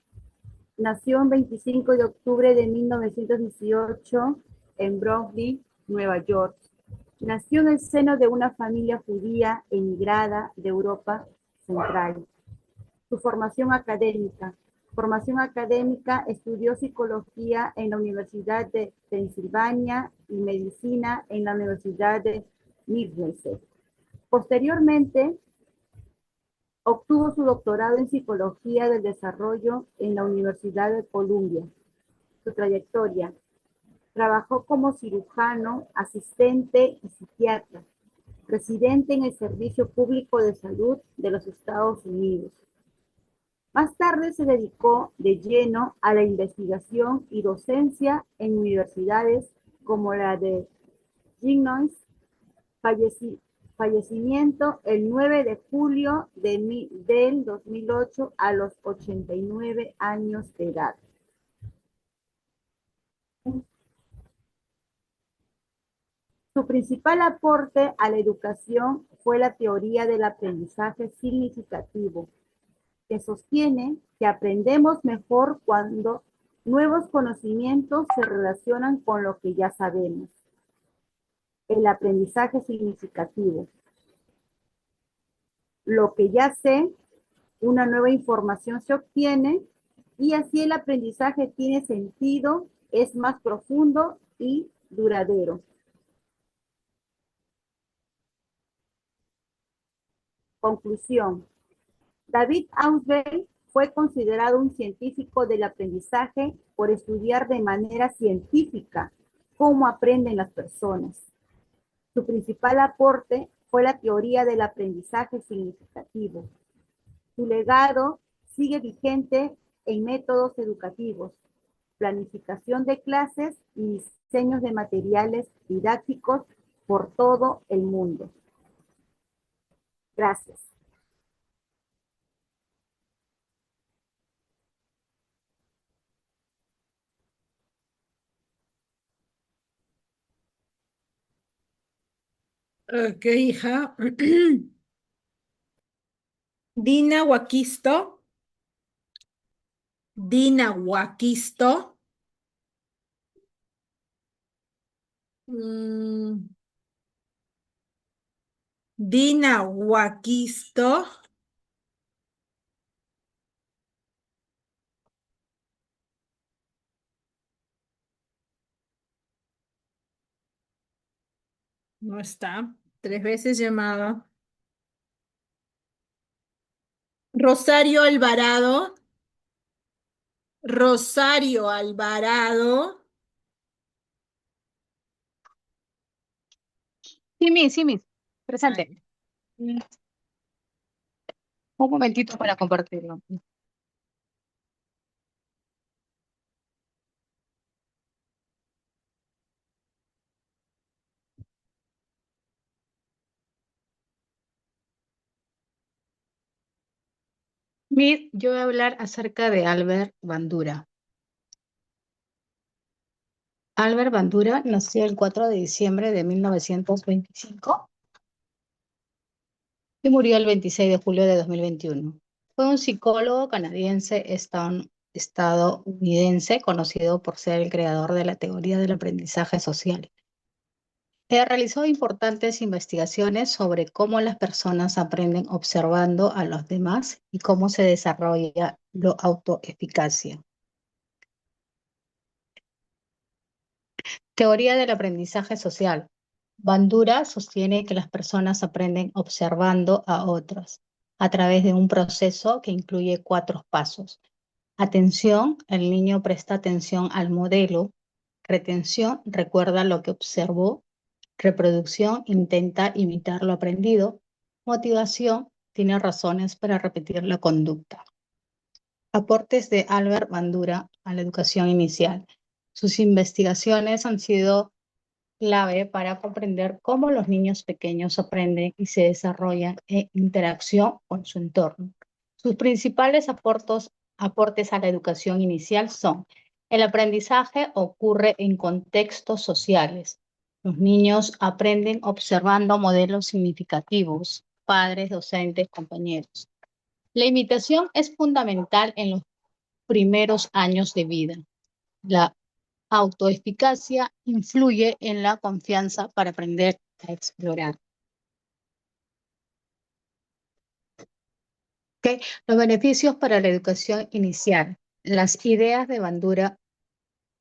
Nació el 25 de octubre de 1918 en Brooklyn, Nueva York. Nació en el seno de una familia judía emigrada de Europa Central. Su formación académica. Formación académica, estudió psicología en la Universidad de Pensilvania y medicina en la Universidad de Midwestern. Posteriormente, obtuvo su doctorado en psicología del desarrollo en la Universidad de Columbia. Su trayectoria. Trabajó como cirujano, asistente y psiquiatra, residente en el Servicio Público de Salud de los Estados Unidos. Más tarde se dedicó de lleno a la investigación y docencia en universidades como la de Illinois. Fallecimiento el 9 de julio del 2008 a los 89 años de edad. Su principal aporte a la educación fue la teoría del aprendizaje significativo, que sostiene que aprendemos mejor cuando nuevos conocimientos se relacionan con lo que ya sabemos. El aprendizaje significativo. Lo que ya sé, una nueva información se obtiene y así el aprendizaje tiene sentido, es más profundo y duradero. Conclusión. David Ausubel fue considerado un científico del aprendizaje por estudiar de manera científica cómo aprenden las personas. Su principal aporte fue la teoría del aprendizaje significativo. Su legado sigue vigente en métodos educativos, planificación de clases y diseños de materiales didácticos por todo el mundo. Gracias. Ok, hija. Dina Waquisto. Dina Waquisto. Dina Waquisto. No está. 3 veces llamada. Rosario Alvarado. Rosario Alvarado. Sí, Miss. Presente. Un momentito para compartirlo. Miss, yo voy a hablar acerca de Albert Bandura. Albert Bandura nació el 4 de diciembre de 1925 y murió el 26 de julio de 2021. Fue un psicólogo canadiense estadounidense conocido por ser el creador de la teoría del aprendizaje social. Realizó importantes investigaciones sobre cómo las personas aprenden observando a los demás y cómo se desarrolla la autoeficacia. Teoría del aprendizaje social. Bandura sostiene que las personas aprenden observando a otros a través de un proceso que incluye 4 pasos. Atención, el niño presta atención al modelo. Retención, recuerda lo que observó. Reproducción, intenta imitar lo aprendido. Motivación, tiene razones para repetir la conducta. Aportes de Albert Bandura a la educación inicial. Sus investigaciones han sido clave para comprender cómo los niños pequeños aprenden y se desarrollan en interacción con su entorno. Sus principales aportes a la educación inicial son: el aprendizaje ocurre en contextos sociales. Los niños aprenden observando modelos significativos, padres, docentes, compañeros. La imitación es fundamental en los primeros años de vida. La autoeficacia influye en la confianza para aprender a explorar. ¿Okay? Los beneficios para la educación inicial. Las ideas de Bandura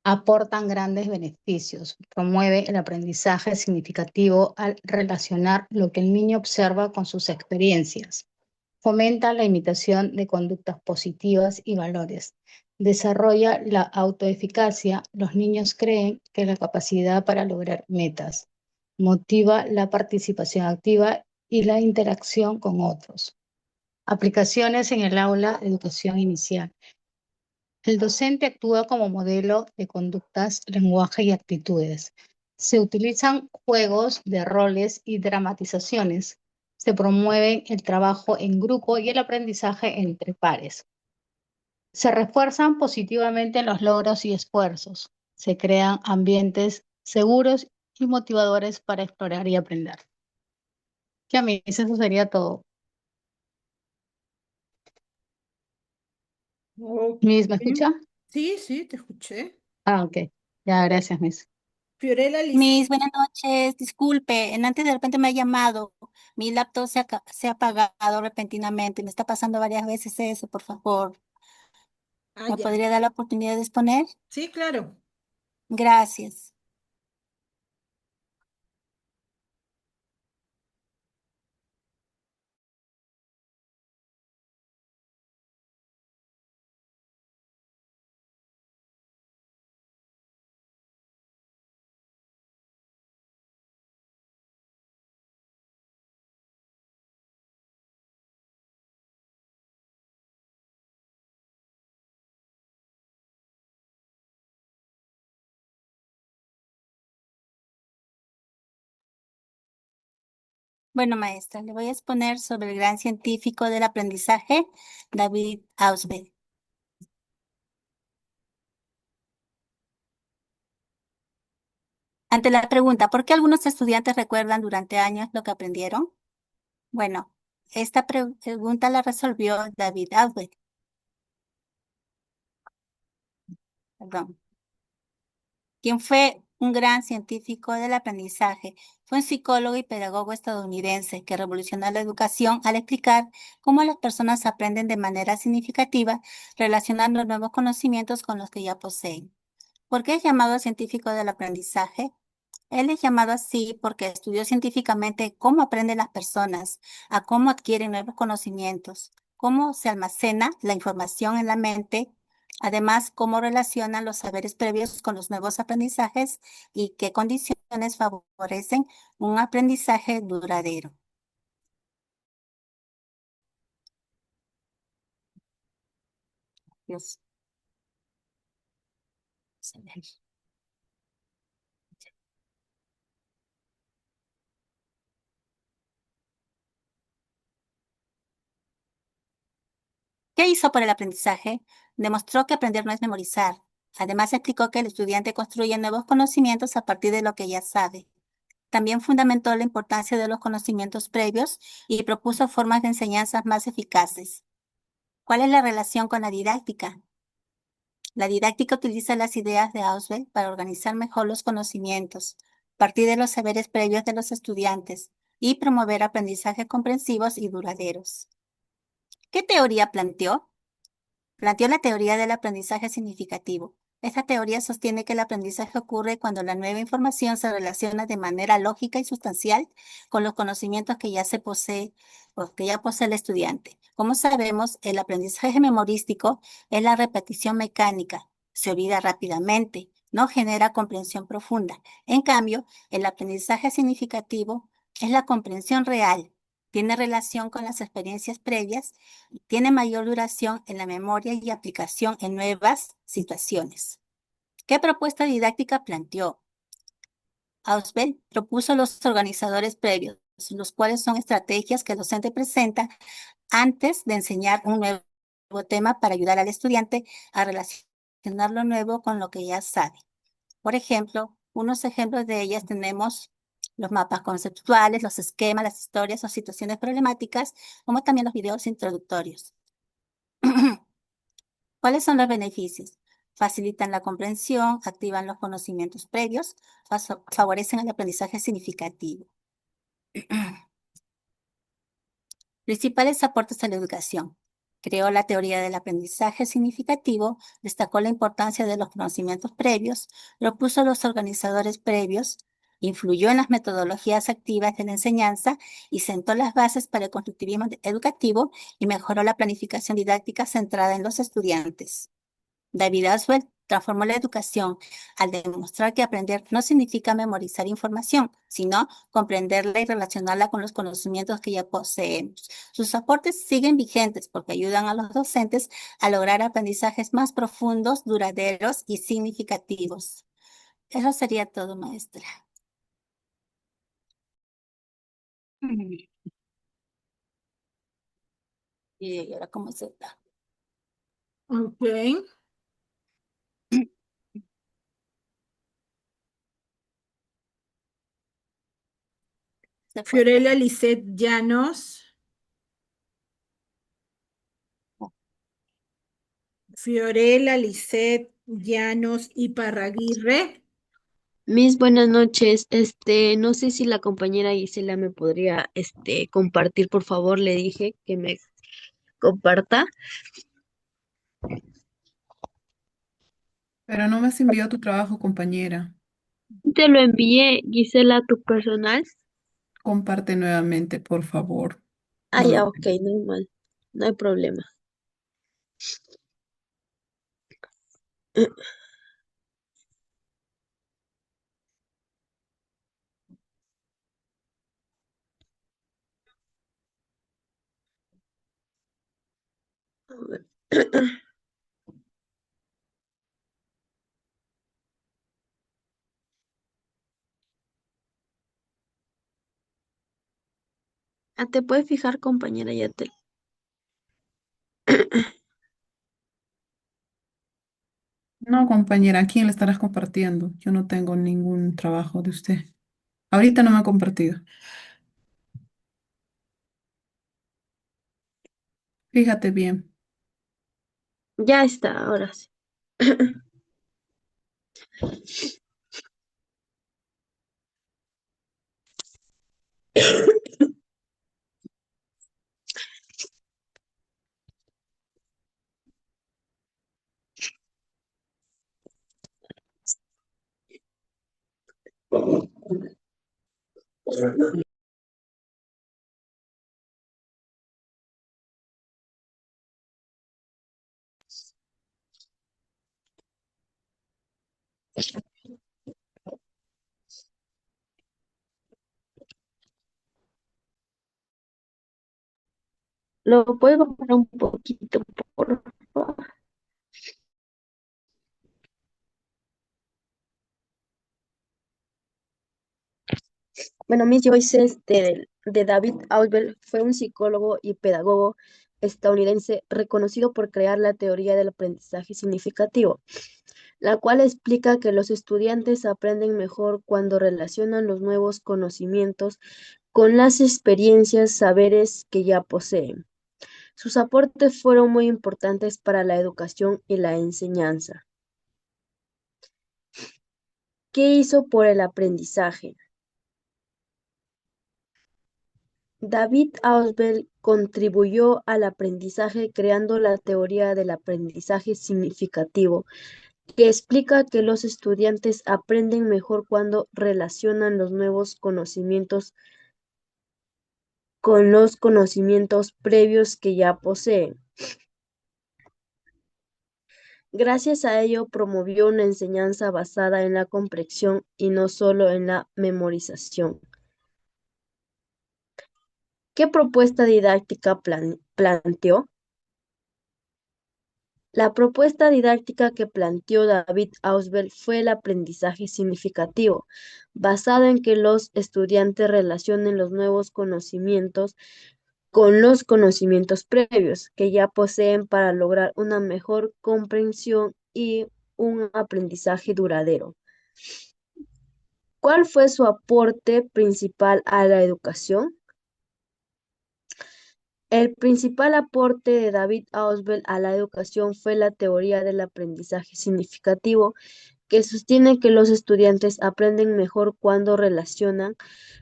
aportan grandes beneficios. Promueve el aprendizaje significativo al relacionar lo que el niño observa con sus experiencias. Fomenta la imitación de conductas positivas y valores. Desarrolla la autoeficacia. Los niños creen que la capacidad para lograr metas. Motiva la participación activa y la interacción con otros. Aplicaciones en el aula de educación inicial. El docente actúa como modelo de conductas, lenguaje y actitudes. Se utilizan juegos de roles y dramatizaciones. Se promueve el trabajo en grupo y el aprendizaje entre pares. Se refuerzan positivamente los logros y esfuerzos. Se crean ambientes seguros y motivadores para explorar y aprender. Ya, mis, eso sería todo. Ok. Miss, ¿me escucha? Sí, sí, te escuché. Ah, ok. Ya, gracias, Miss. Fiorella Liz. Miss, buenas noches. Disculpe, antes de repente me ha llamado. Mi laptop se ha apagado repentinamente. Me está pasando varias veces eso, por favor. Ah, ¿Me ya. podría dar la oportunidad de exponer? Sí, claro. Gracias. Bueno, maestra, le voy a exponer sobre el gran científico del aprendizaje, David Ausubel. Ante la pregunta, ¿por qué algunos estudiantes recuerdan durante años lo que aprendieron? Bueno, esta pregunta la resolvió David Ausubel. Perdón. Quien fue un gran científico del aprendizaje. Fue un psicólogo y pedagogo estadounidense que revolucionó la educación al explicar cómo las personas aprenden de manera significativa, relacionando nuevos conocimientos con los que ya poseen. ¿Por qué es llamado científico del aprendizaje? Él es llamado así porque estudió científicamente cómo aprenden las personas, a cómo adquieren nuevos conocimientos, cómo se almacena la información en la mente, además cómo relacionan los saberes previos con los nuevos aprendizajes y qué condiciones favorecen un aprendizaje duradero. Dios. ¿Qué hizo por el aprendizaje? Demostró que aprender no es memorizar. Además, explicó que el estudiante construye nuevos conocimientos a partir de lo que ya sabe. También fundamentó la importancia de los conocimientos previos y propuso formas de enseñanza más eficaces. ¿Cuál es la relación con la didáctica? La didáctica utiliza las ideas de Ausubel para organizar mejor los conocimientos, partir de los saberes previos de los estudiantes y promover aprendizajes comprensivos y duraderos. ¿Qué teoría planteó? Planteó la teoría del aprendizaje significativo. Esta teoría sostiene que el aprendizaje ocurre cuando la nueva información se relaciona de manera lógica y sustancial con los conocimientos que ya se posee o que ya posee el estudiante. Como sabemos, el aprendizaje memorístico es la repetición mecánica, se olvida rápidamente, no genera comprensión profunda. En cambio, el aprendizaje significativo es la comprensión real, tiene relación con las experiencias previas, tiene mayor duración en la memoria y aplicación en nuevas situaciones. ¿Qué propuesta didáctica planteó? Ausubel propuso los organizadores previos, los cuales son estrategias que el docente presenta antes de enseñar un nuevo tema para ayudar al estudiante a relacionar lo nuevo con lo que ya sabe. Por ejemplo, unos ejemplos de ellas tenemos los mapas conceptuales, los esquemas, las historias o situaciones problemáticas, como también los videos introductorios. ¿Cuáles son los beneficios? Facilitan la comprensión, activan los conocimientos previos, favorecen el aprendizaje significativo. Principales aportes a la educación. Creó la teoría del aprendizaje significativo, destacó la importancia de los conocimientos previos, propuso los organizadores previos, influyó en las metodologías activas de la enseñanza y sentó las bases para el constructivismo educativo y mejoró la planificación didáctica centrada en los estudiantes. David Ausubel transformó la educación al demostrar que aprender no significa memorizar información, sino comprenderla y relacionarla con los conocimientos que ya poseemos. Sus aportes siguen vigentes porque ayudan a los docentes a lograr aprendizajes más profundos, duraderos y significativos. Eso sería todo, maestra. Y ahora, ¿cómo se da? Ok. Se fue. Fiorella Lisset Llanos. Fiorella Lisset Llanos Iparraguirre. Mis buenas noches. No sé si la compañera Gisela me podría, compartir, por favor. Le dije que me comparta. Pero no me has enviado tu trabajo, compañera. Te lo envié, Gisela, a tu personal. Comparte nuevamente, por favor. Ah, No ya, lo ok, normal. No hay problema. A ver. Ah, te puedes fijar, compañera, ya te. No, compañera, ¿a quién le estarás compartiendo? Yo no tengo ningún trabajo de usted. Ahorita no me ha compartido. Fíjate bien. Ya está, ahora sí. ¿Lo puedes bajar un poquito, por favor? Bueno, Miss Joyce de David Ausubel fue un psicólogo y pedagogo estadounidense reconocido por crear la teoría del aprendizaje significativo, la cual explica que los estudiantes aprenden mejor cuando relacionan los nuevos conocimientos con las experiencias, saberes que ya poseen. Sus aportes fueron muy importantes para la educación y la enseñanza. ¿Qué hizo por el aprendizaje? David Ausubel contribuyó al aprendizaje creando la teoría del aprendizaje significativo, que explica que los estudiantes aprenden mejor cuando relacionan los nuevos conocimientos con los conocimientos previos que ya poseen. Gracias a ello promovió una enseñanza basada en la comprensión y no solo en la memorización. ¿Qué propuesta didáctica planteó? La propuesta didáctica que planteó David Ausubel fue el aprendizaje significativo, basado en que los estudiantes relacionen los nuevos conocimientos con los conocimientos previos que ya poseen para lograr una mejor comprensión y un aprendizaje duradero. ¿Cuál fue su aporte principal a la educación? El principal aporte de David Ausubel a la educación fue la teoría del aprendizaje significativo, que sostiene que los estudiantes aprenden mejor cuando relacionan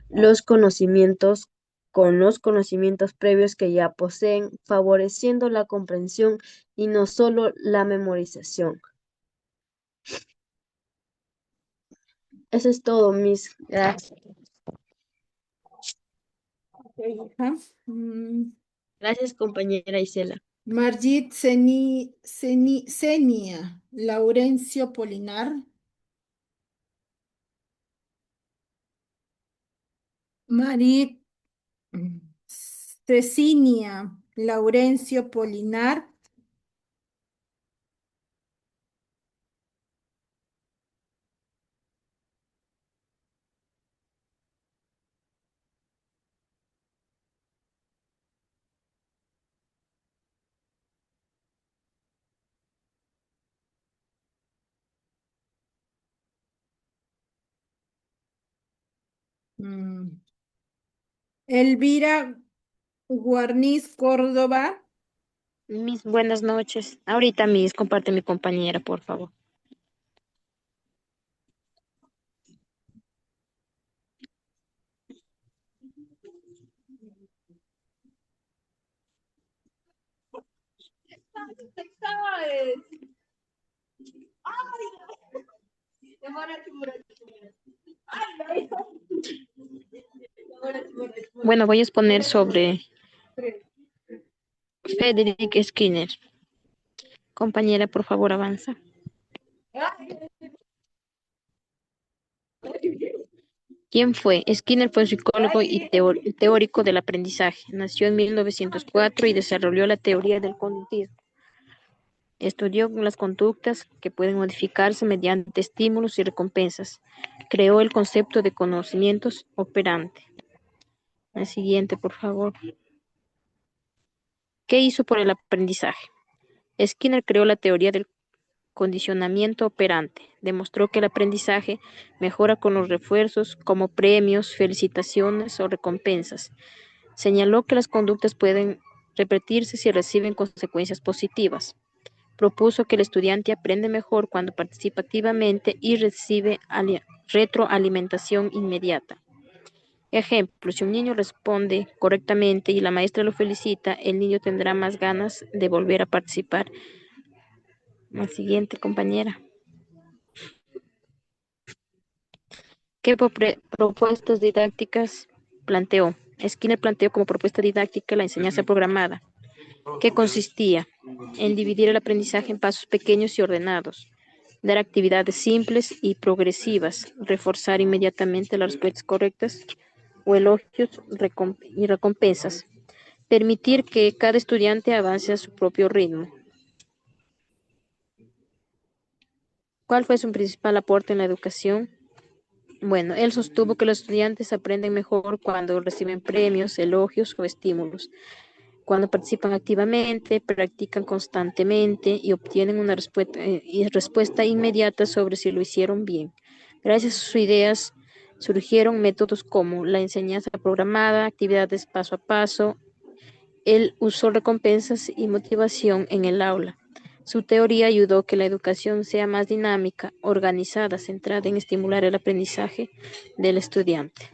los conocimientos con los conocimientos previos que ya poseen, favoreciendo la comprensión y no solo la memorización. Eso es todo, Miss. Gracias. Hija. Gracias, compañera Isela. Margit Senia, Laurencio Polinar. Marit Cecinia, Laurencio Polinar. Elvira Guarniz Córdoba. Mis buenas noches. Ahorita mis comparte mi compañera, por favor. Bueno, voy a exponer sobre Frederick Skinner. Compañera, por favor, avanza. ¿Quién fue? Skinner fue un psicólogo y teórico del aprendizaje. Nació en 1904 y desarrolló la teoría del conductismo. Estudió las conductas que pueden modificarse mediante estímulos y recompensas. Creó el concepto de conocimientos operante. El siguiente, por favor. ¿Qué hizo por el aprendizaje? Skinner creó la teoría del condicionamiento operante. Demostró que el aprendizaje mejora con los refuerzos como premios, felicitaciones o recompensas. Señaló que las conductas pueden repetirse si reciben consecuencias positivas. Propuso que el estudiante aprende mejor cuando participa activamente y recibe retroalimentación inmediata. Ejemplo, si un niño responde correctamente y la maestra lo felicita, el niño tendrá más ganas de volver a participar. La siguiente, compañera. ¿Qué propuestas didácticas planteó? Skinner planteó como propuesta didáctica la enseñanza programada, que consistía en dividir el aprendizaje en pasos pequeños y ordenados, dar actividades simples y progresivas, reforzar inmediatamente las respuestas correctas o elogios y recompensas, permitir que cada estudiante avance a su propio ritmo. ¿Cuál fue su principal aporte en la educación? Bueno, él sostuvo que los estudiantes aprenden mejor cuando reciben premios, elogios o estímulos, cuando participan activamente, practican constantemente y obtienen una respuesta inmediata sobre si lo hicieron bien. Gracias a sus ideas surgieron métodos como la enseñanza programada, actividades paso a paso. Él usó recompensas y motivación en el aula. Su teoría ayudó a que la educación sea más dinámica, organizada, centrada en estimular el aprendizaje del estudiante.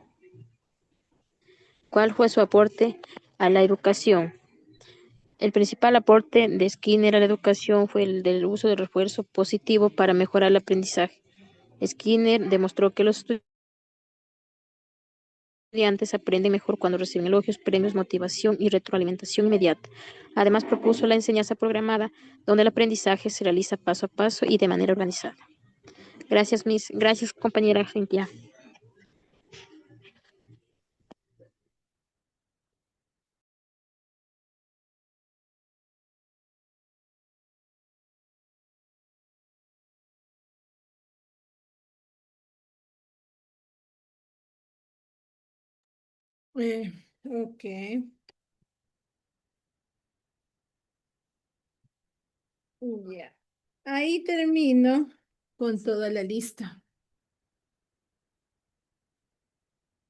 ¿Cuál fue su aporte a la educación? El principal aporte de Skinner a la educación fue el del uso del refuerzo positivo para mejorar el aprendizaje. Skinner demostró que los estudiantes aprenden mejor cuando reciben elogios, premios, motivación y retroalimentación inmediata. Además, propuso la enseñanza programada, donde el aprendizaje se realiza paso a paso y de manera organizada. Gracias, Miss. Gracias, compañera Cintia. Ok. Ya. Ahí termino con toda la lista.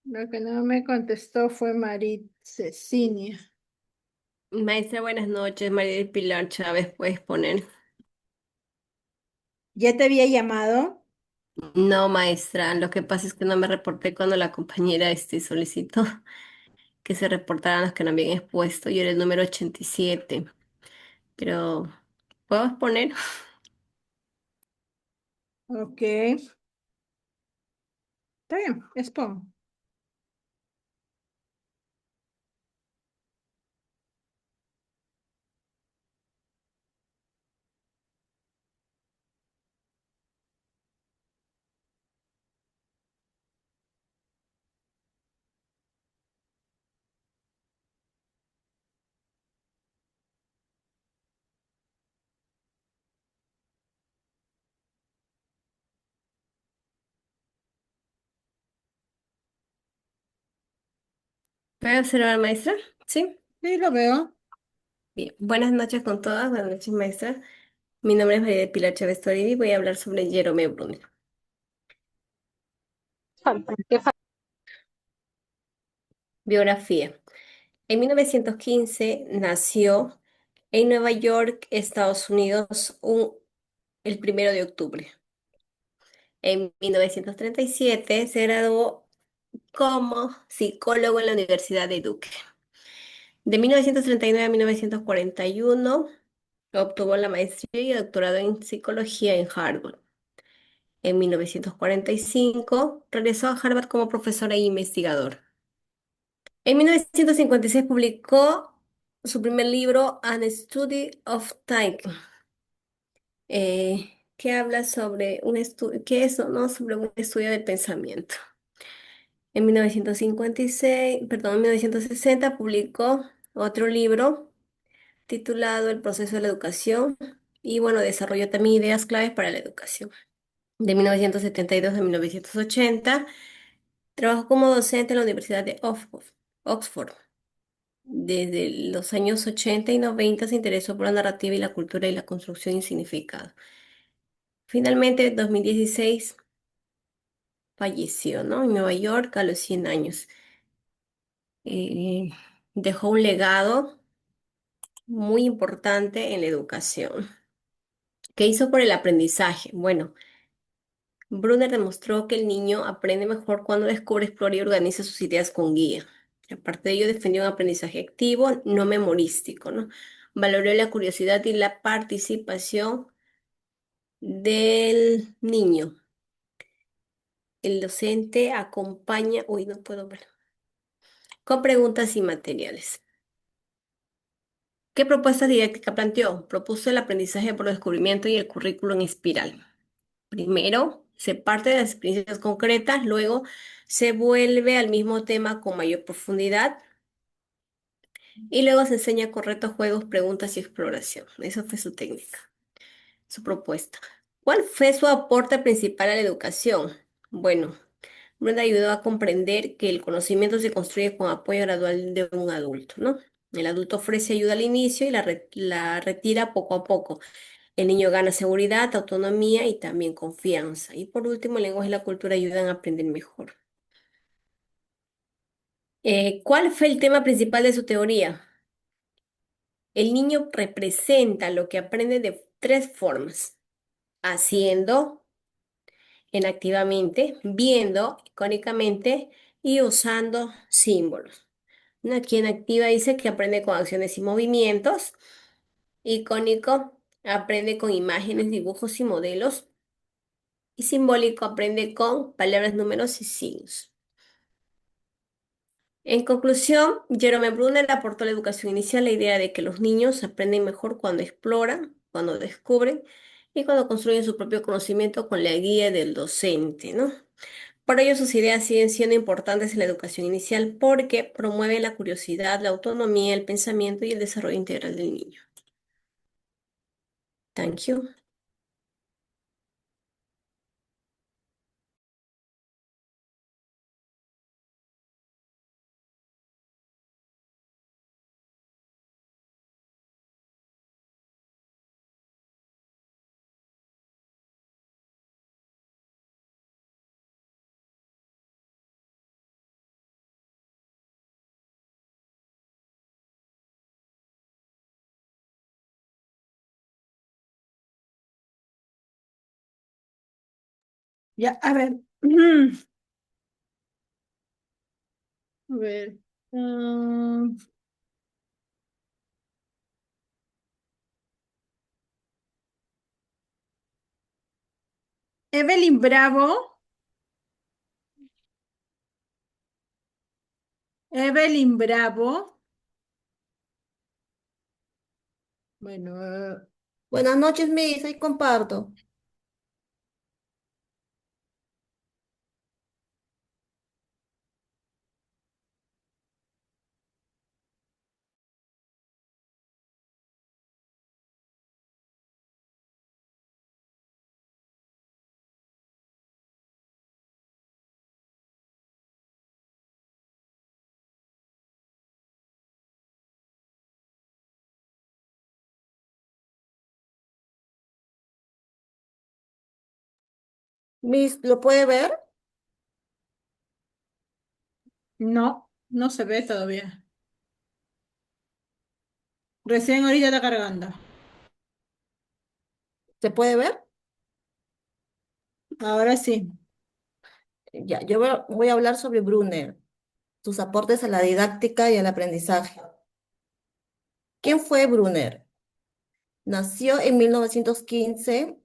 Lo que no me contestó fue Marit Cecilia. Maestra, buenas noches. María del Pilar Chávez, ¿puedes poner? ¿Ya te había llamado? No, maestra, lo que pasa es que no me reporté cuando la compañera solicitó que se reportaran los que no habían expuesto. Yo era el número 87, pero ¿puedo exponer? Ok. Está bien, expongo. ¿Puedo observar, maestra? Sí. Sí, lo veo. Bien. Buenas noches con todas. Buenas noches, maestra. Mi nombre es María del Pilar Chávez Toridi y voy a hablar sobre Jerome Brunner. Biografía. En 1915 nació en Nueva York, Estados Unidos, el 1 de octubre. En 1937 se graduó como psicólogo en la Universidad de Duke. De 1939 a 1941 obtuvo la maestría y el doctorado en psicología en Harvard. En 1945 regresó a Harvard como profesor e investigador. En 1956 publicó su primer libro, An Study of Time, que habla sobre un estudio, que es, ¿no? Sobre un estudio del pensamiento. En 1960 publicó otro libro titulado El proceso de la educación y bueno, desarrolló también ideas claves para la educación. De 1972 a 1980 trabajó como docente en la Universidad de Oxford. Desde los años 80 y 90 se interesó por la narrativa y la cultura y la construcción y significado. Finalmente, en 2016 falleció, ¿no? En Nueva York a los 100 años. Eh, Dejó un legado muy importante en la educación. ¿Qué hizo por el aprendizaje? Bueno, Brunner demostró que el niño aprende mejor cuando descubre, explora y organiza sus ideas con guía. Aparte de ello, defendió un aprendizaje activo, no memorístico, ¿no? Valoró la curiosidad y la participación del niño. el docente acompaña, uy, no puedo ver, con preguntas y materiales. ¿Qué propuesta didáctica planteó? Propuso el aprendizaje por descubrimiento y el currículo en espiral. Primero, se parte de las experiencias concretas, luego se vuelve al mismo tema con mayor profundidad y luego se enseña con retos, juegos, preguntas y exploración. Esa fue su técnica, su propuesta. ¿Cuál fue su aporte principal a la educación? Bueno, Brenda ayudó a comprender que el conocimiento se construye con apoyo gradual de un adulto, ¿no? El adulto ofrece ayuda al inicio y la retira poco a poco. El niño gana seguridad, autonomía y también confianza. Y por último, el lenguaje y la cultura ayudan a aprender mejor. ¿Cuál fue el tema principal de su teoría? El niño representa lo que aprende de tres formas: haciendo, inactivamente, viendo, icónicamente, y usando símbolos. Aquí en activa dice que aprende con acciones y movimientos. Icónico, aprende con imágenes, dibujos y modelos. Y simbólico, aprende con palabras, números y signos. En conclusión, Jerome Brunner aportó a la educación inicial la idea de que los niños aprenden mejor cuando exploran, cuando descubren y cuando construyen su propio conocimiento con la guía del docente, ¿no? Por ello, sus ideas siguen siendo importantes en la educación inicial porque promueven la curiosidad, la autonomía, el pensamiento y el desarrollo integral del niño. Thank you. Ya, a ver. A ver. Evelyn Bravo. Evelyn Bravo. Bueno, Buenas noches, Miss, ahí comparto. Miss, ¿lo puede ver? no, no se ve todavía. Recién ahorita está cargando. ¿Se puede ver? Ahora sí. Ya, yo voy a hablar sobre Brunner, sus aportes a la didáctica y al aprendizaje. ¿Quién fue Brunner? Nació en 1915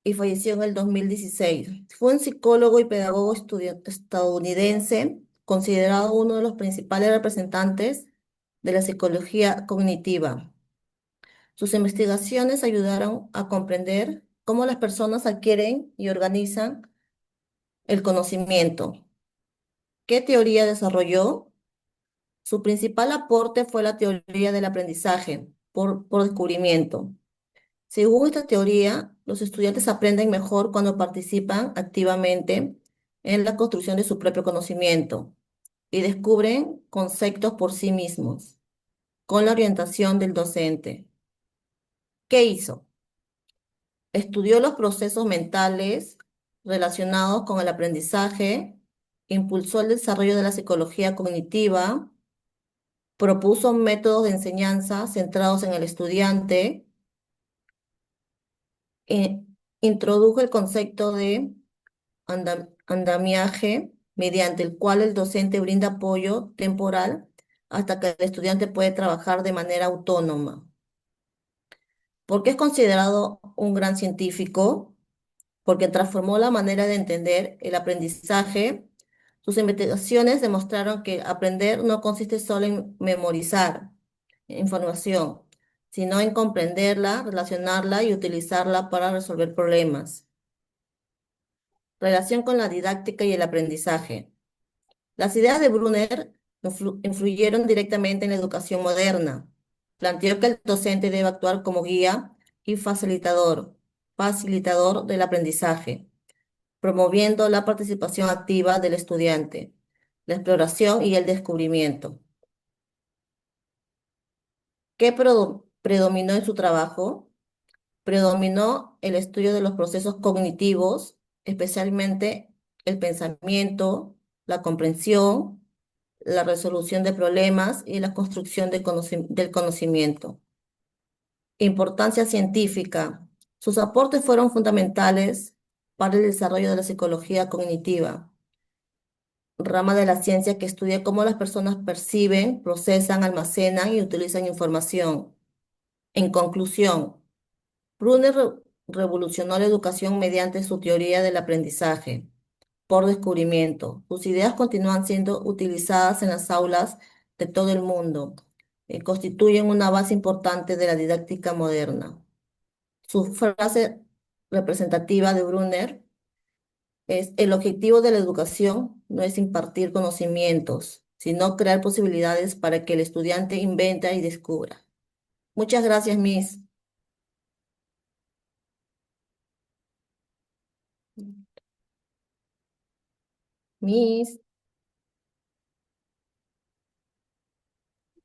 y falleció en el 2016. Fue un psicólogo y pedagogo estadounidense, considerado uno de los principales representantes de la psicología cognitiva. Sus investigaciones ayudaron a comprender cómo las personas adquieren y organizan el conocimiento. ¿Qué teoría desarrolló? Su principal aporte fue la teoría del aprendizaje por descubrimiento. Según esta teoría, los estudiantes aprenden mejor cuando participan activamente en la construcción de su propio conocimiento y descubren conceptos por sí mismos, con la orientación del docente. ¿Qué hizo? Estudió los procesos mentales relacionados con el aprendizaje, impulsó el desarrollo de la psicología cognitiva, propuso métodos de enseñanza centrados en el estudiante, e introdujo el concepto de andamiaje, mediante el cual el docente brinda apoyo temporal hasta que el estudiante puede trabajar de manera autónoma. ¿Por qué es considerado un gran científico? porque transformó la manera de entender el aprendizaje. Sus investigaciones demostraron que aprender no consiste solo en memorizar información, sino en comprenderla, relacionarla y utilizarla para resolver problemas. Relación con la didáctica y el aprendizaje. Las ideas de Brunner influyeron directamente en la educación moderna. Planteó que el docente debe actuar como guía y facilitador del aprendizaje, promoviendo la participación activa del estudiante, la exploración y el descubrimiento. ¿Qué predominó en su trabajo? Predominó el estudio de los procesos cognitivos, especialmente el pensamiento, la comprensión, la resolución de problemas y la construcción del conocimiento. Importancia científica. Sus aportes fueron fundamentales para el desarrollo de la psicología cognitiva, rama de la ciencia que estudia cómo las personas perciben, procesan, almacenan y utilizan información. En conclusión, Brunner revolucionó la educación mediante su teoría del aprendizaje por descubrimiento. Sus ideas continúan siendo utilizadas en las aulas de todo el mundo y constituyen una base importante de la didáctica moderna. Su frase representativa de Brunner es: el objetivo de la educación no es impartir conocimientos, sino crear posibilidades para que el estudiante invente y descubra. Muchas gracias, Miss. Miss.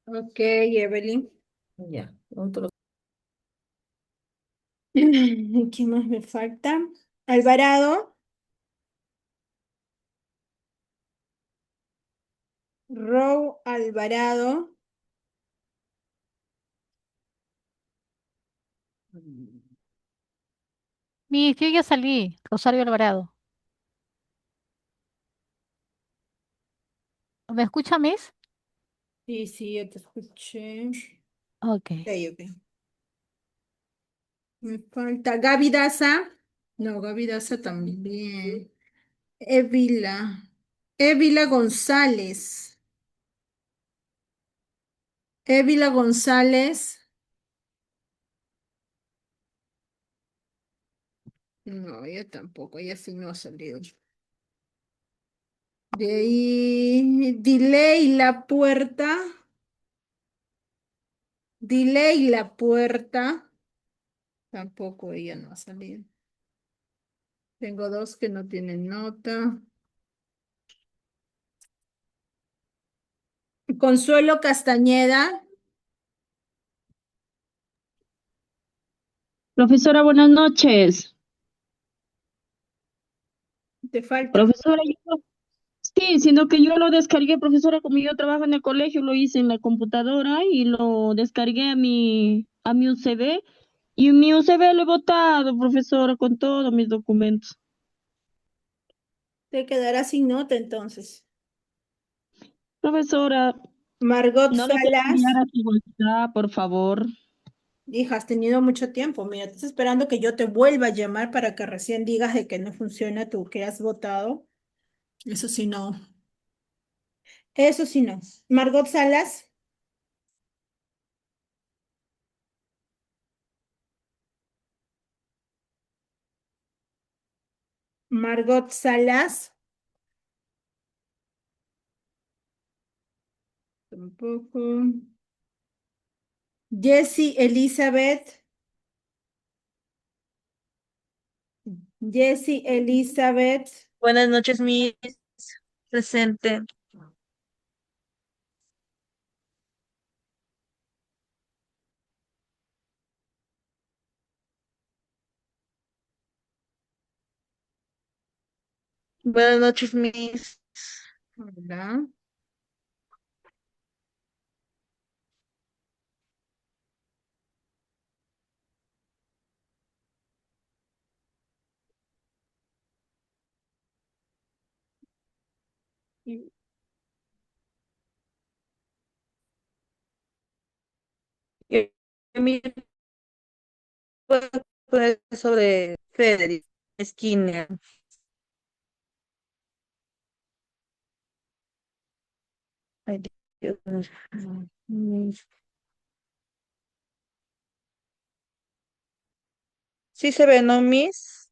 Ok, Evelyn. Ya, otro. ¿Quién más me falta? Alvarado, Row Alvarado. Yo ya salí, Rosario Alvarado. ¿Me escucha, Miss? Sí, sí, yo te escuché. Ok. Ok, ok. Me falta Gaby Daza. No, Gaby Daza también. Évila. Évila González. Évila González. No, ella tampoco, ella sí no ha salido. De ahí, Delay La Puerta. Delay La Puerta. Tampoco ella no ha salido. Tengo dos que no tienen nota. Consuelo Castañeda. Profesora, buenas noches. Te falta. Profesora, sí, sino que yo lo descargué, profesora, como yo trabajo en el colegio, lo hice en la computadora y lo descargué a mi USB y mi USB lo he botado, profesora, con todos mis documentos. Te quedará sin nota entonces. Profesora, Margot ¿no lo puede enviar Salas. a su WhatsApp, por favor? Hija, has tenido mucho tiempo. Mira, te estoy esperando que yo te vuelva a llamar para que recién digas de que no funciona tú que has votado. Eso sí no. Eso sí no. Margot Salas. Margot Salas. Tampoco. Jessie Elizabeth. Jessie Elizabeth. Buenas noches, Miss. Presente. Buenas noches, Miss. Hola. Mi puedo poner sobre Federico. Skinner. Ay, Dios mío. Sí se ve, ¿no, Miss?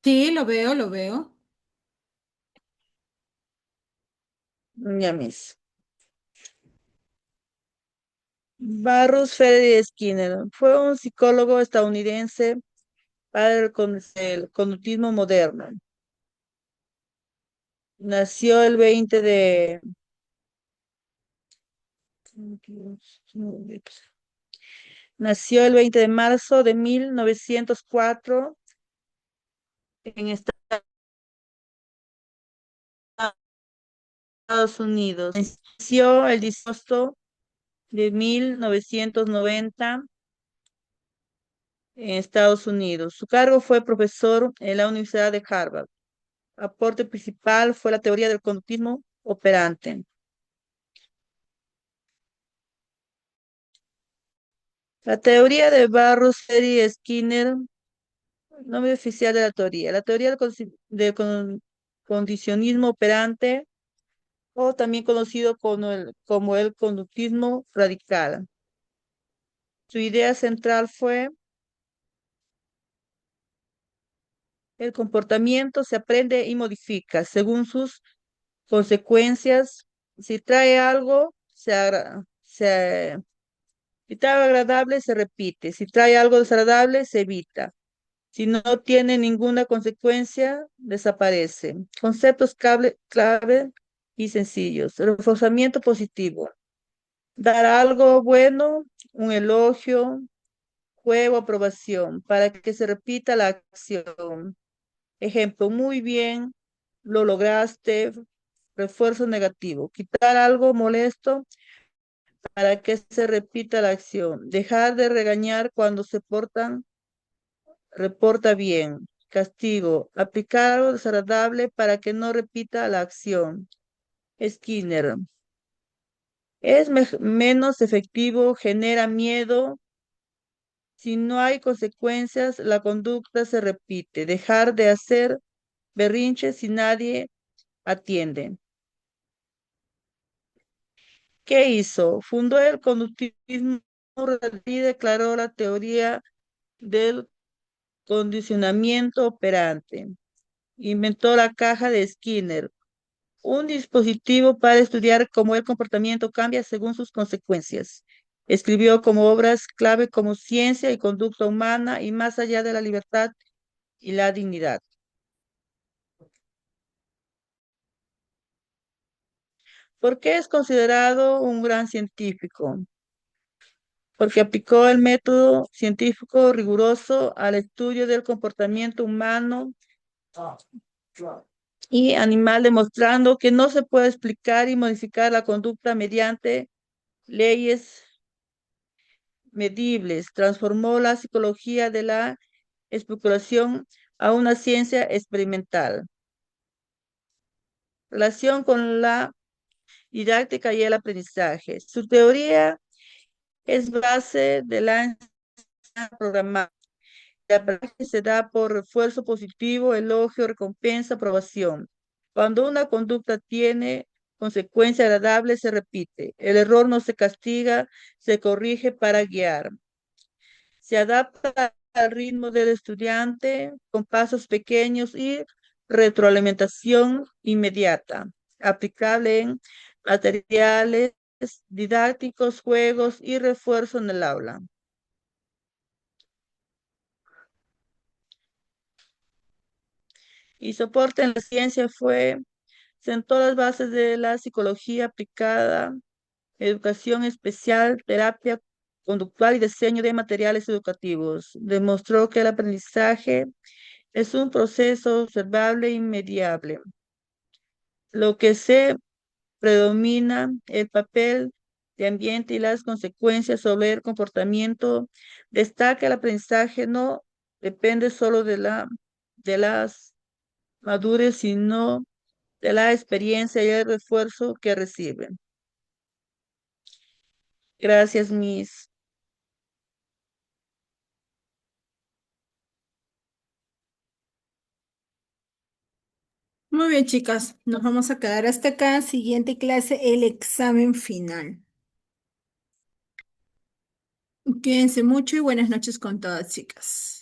Sí, lo veo, lo veo. Ya, Miss. Barrus Freddie Skinner fue un psicólogo estadounidense padre del conductismo moderno. Nació el 20 de... Nació el 20 de marzo de 1904 en Estados Unidos. Nació el 18 de agosto de 1990 en Estados Unidos. Su cargo fue profesor en la Universidad de Harvard. Aporte principal fue la teoría del conductismo operante. La teoría de Barrow, Freire y Skinner, nombre oficial de la teoría. La teoría del condicionismo operante, o también conocido como el conductismo radical. Su idea central fue: el comportamiento se aprende y modifica según sus consecuencias. Si trae algo, si trae algo agradable, se repite. Si trae algo desagradable, se evita. Si no tiene ninguna consecuencia, desaparece. Conceptos clave y sencillos. Reforzamiento positivo. Dar algo bueno, un elogio, juego, aprobación, para que se repita la acción. Ejemplo, muy bien, lo lograste. Refuerzo negativo. Quitar algo molesto para que se repita la acción. Dejar de regañar cuando reporta bien. Castigo. Aplicar algo desagradable para que no repita la acción. Skinner. Es menos efectivo, genera miedo. Si no hay consecuencias, la conducta se repite. Dejar de hacer berrinches si nadie atiende. ¿Qué hizo? Fundó el conductismo y declaró la teoría del condicionamiento operante. Inventó la caja de Skinner, un dispositivo para estudiar cómo el comportamiento cambia según sus consecuencias. Escribió como obras clave como Ciencia y Conducta Humana y Más allá de la libertad y la dignidad. ¿Por qué es considerado un gran científico? Porque aplicó el método científico riguroso al estudio del comportamiento humano y animal, demostrando que no se puede explicar y modificar la conducta mediante leyes medibles. Transformó la psicología de la especulación a una ciencia experimental. Relación con la didáctica y el aprendizaje. Su teoría es base de la enseñanza programada. El aprendizaje se da por refuerzo positivo, elogio, recompensa, aprobación. Cuando una conducta tiene consecuencia agradable, se repite. El error no se castiga, se corrige para guiar. Se adapta al ritmo del estudiante con pasos pequeños y retroalimentación inmediata, aplicable en materiales didácticos, juegos y refuerzo en el aula. Y soporte en la ciencia sentó las bases de la psicología aplicada, educación especial, terapia conductual y diseño de materiales educativos. Demostró que el aprendizaje es un proceso observable e inmediable. Lo que se predomina el papel de ambiente y las consecuencias sobre el comportamiento. Destaca el aprendizaje no depende solo de las madurez, sino de la experiencia y el refuerzo que reciben. Gracias, Miss. Muy bien, chicas, nos vamos a quedar hasta acá. Siguiente clase, el examen final. Cuídense mucho y buenas noches con todas, chicas.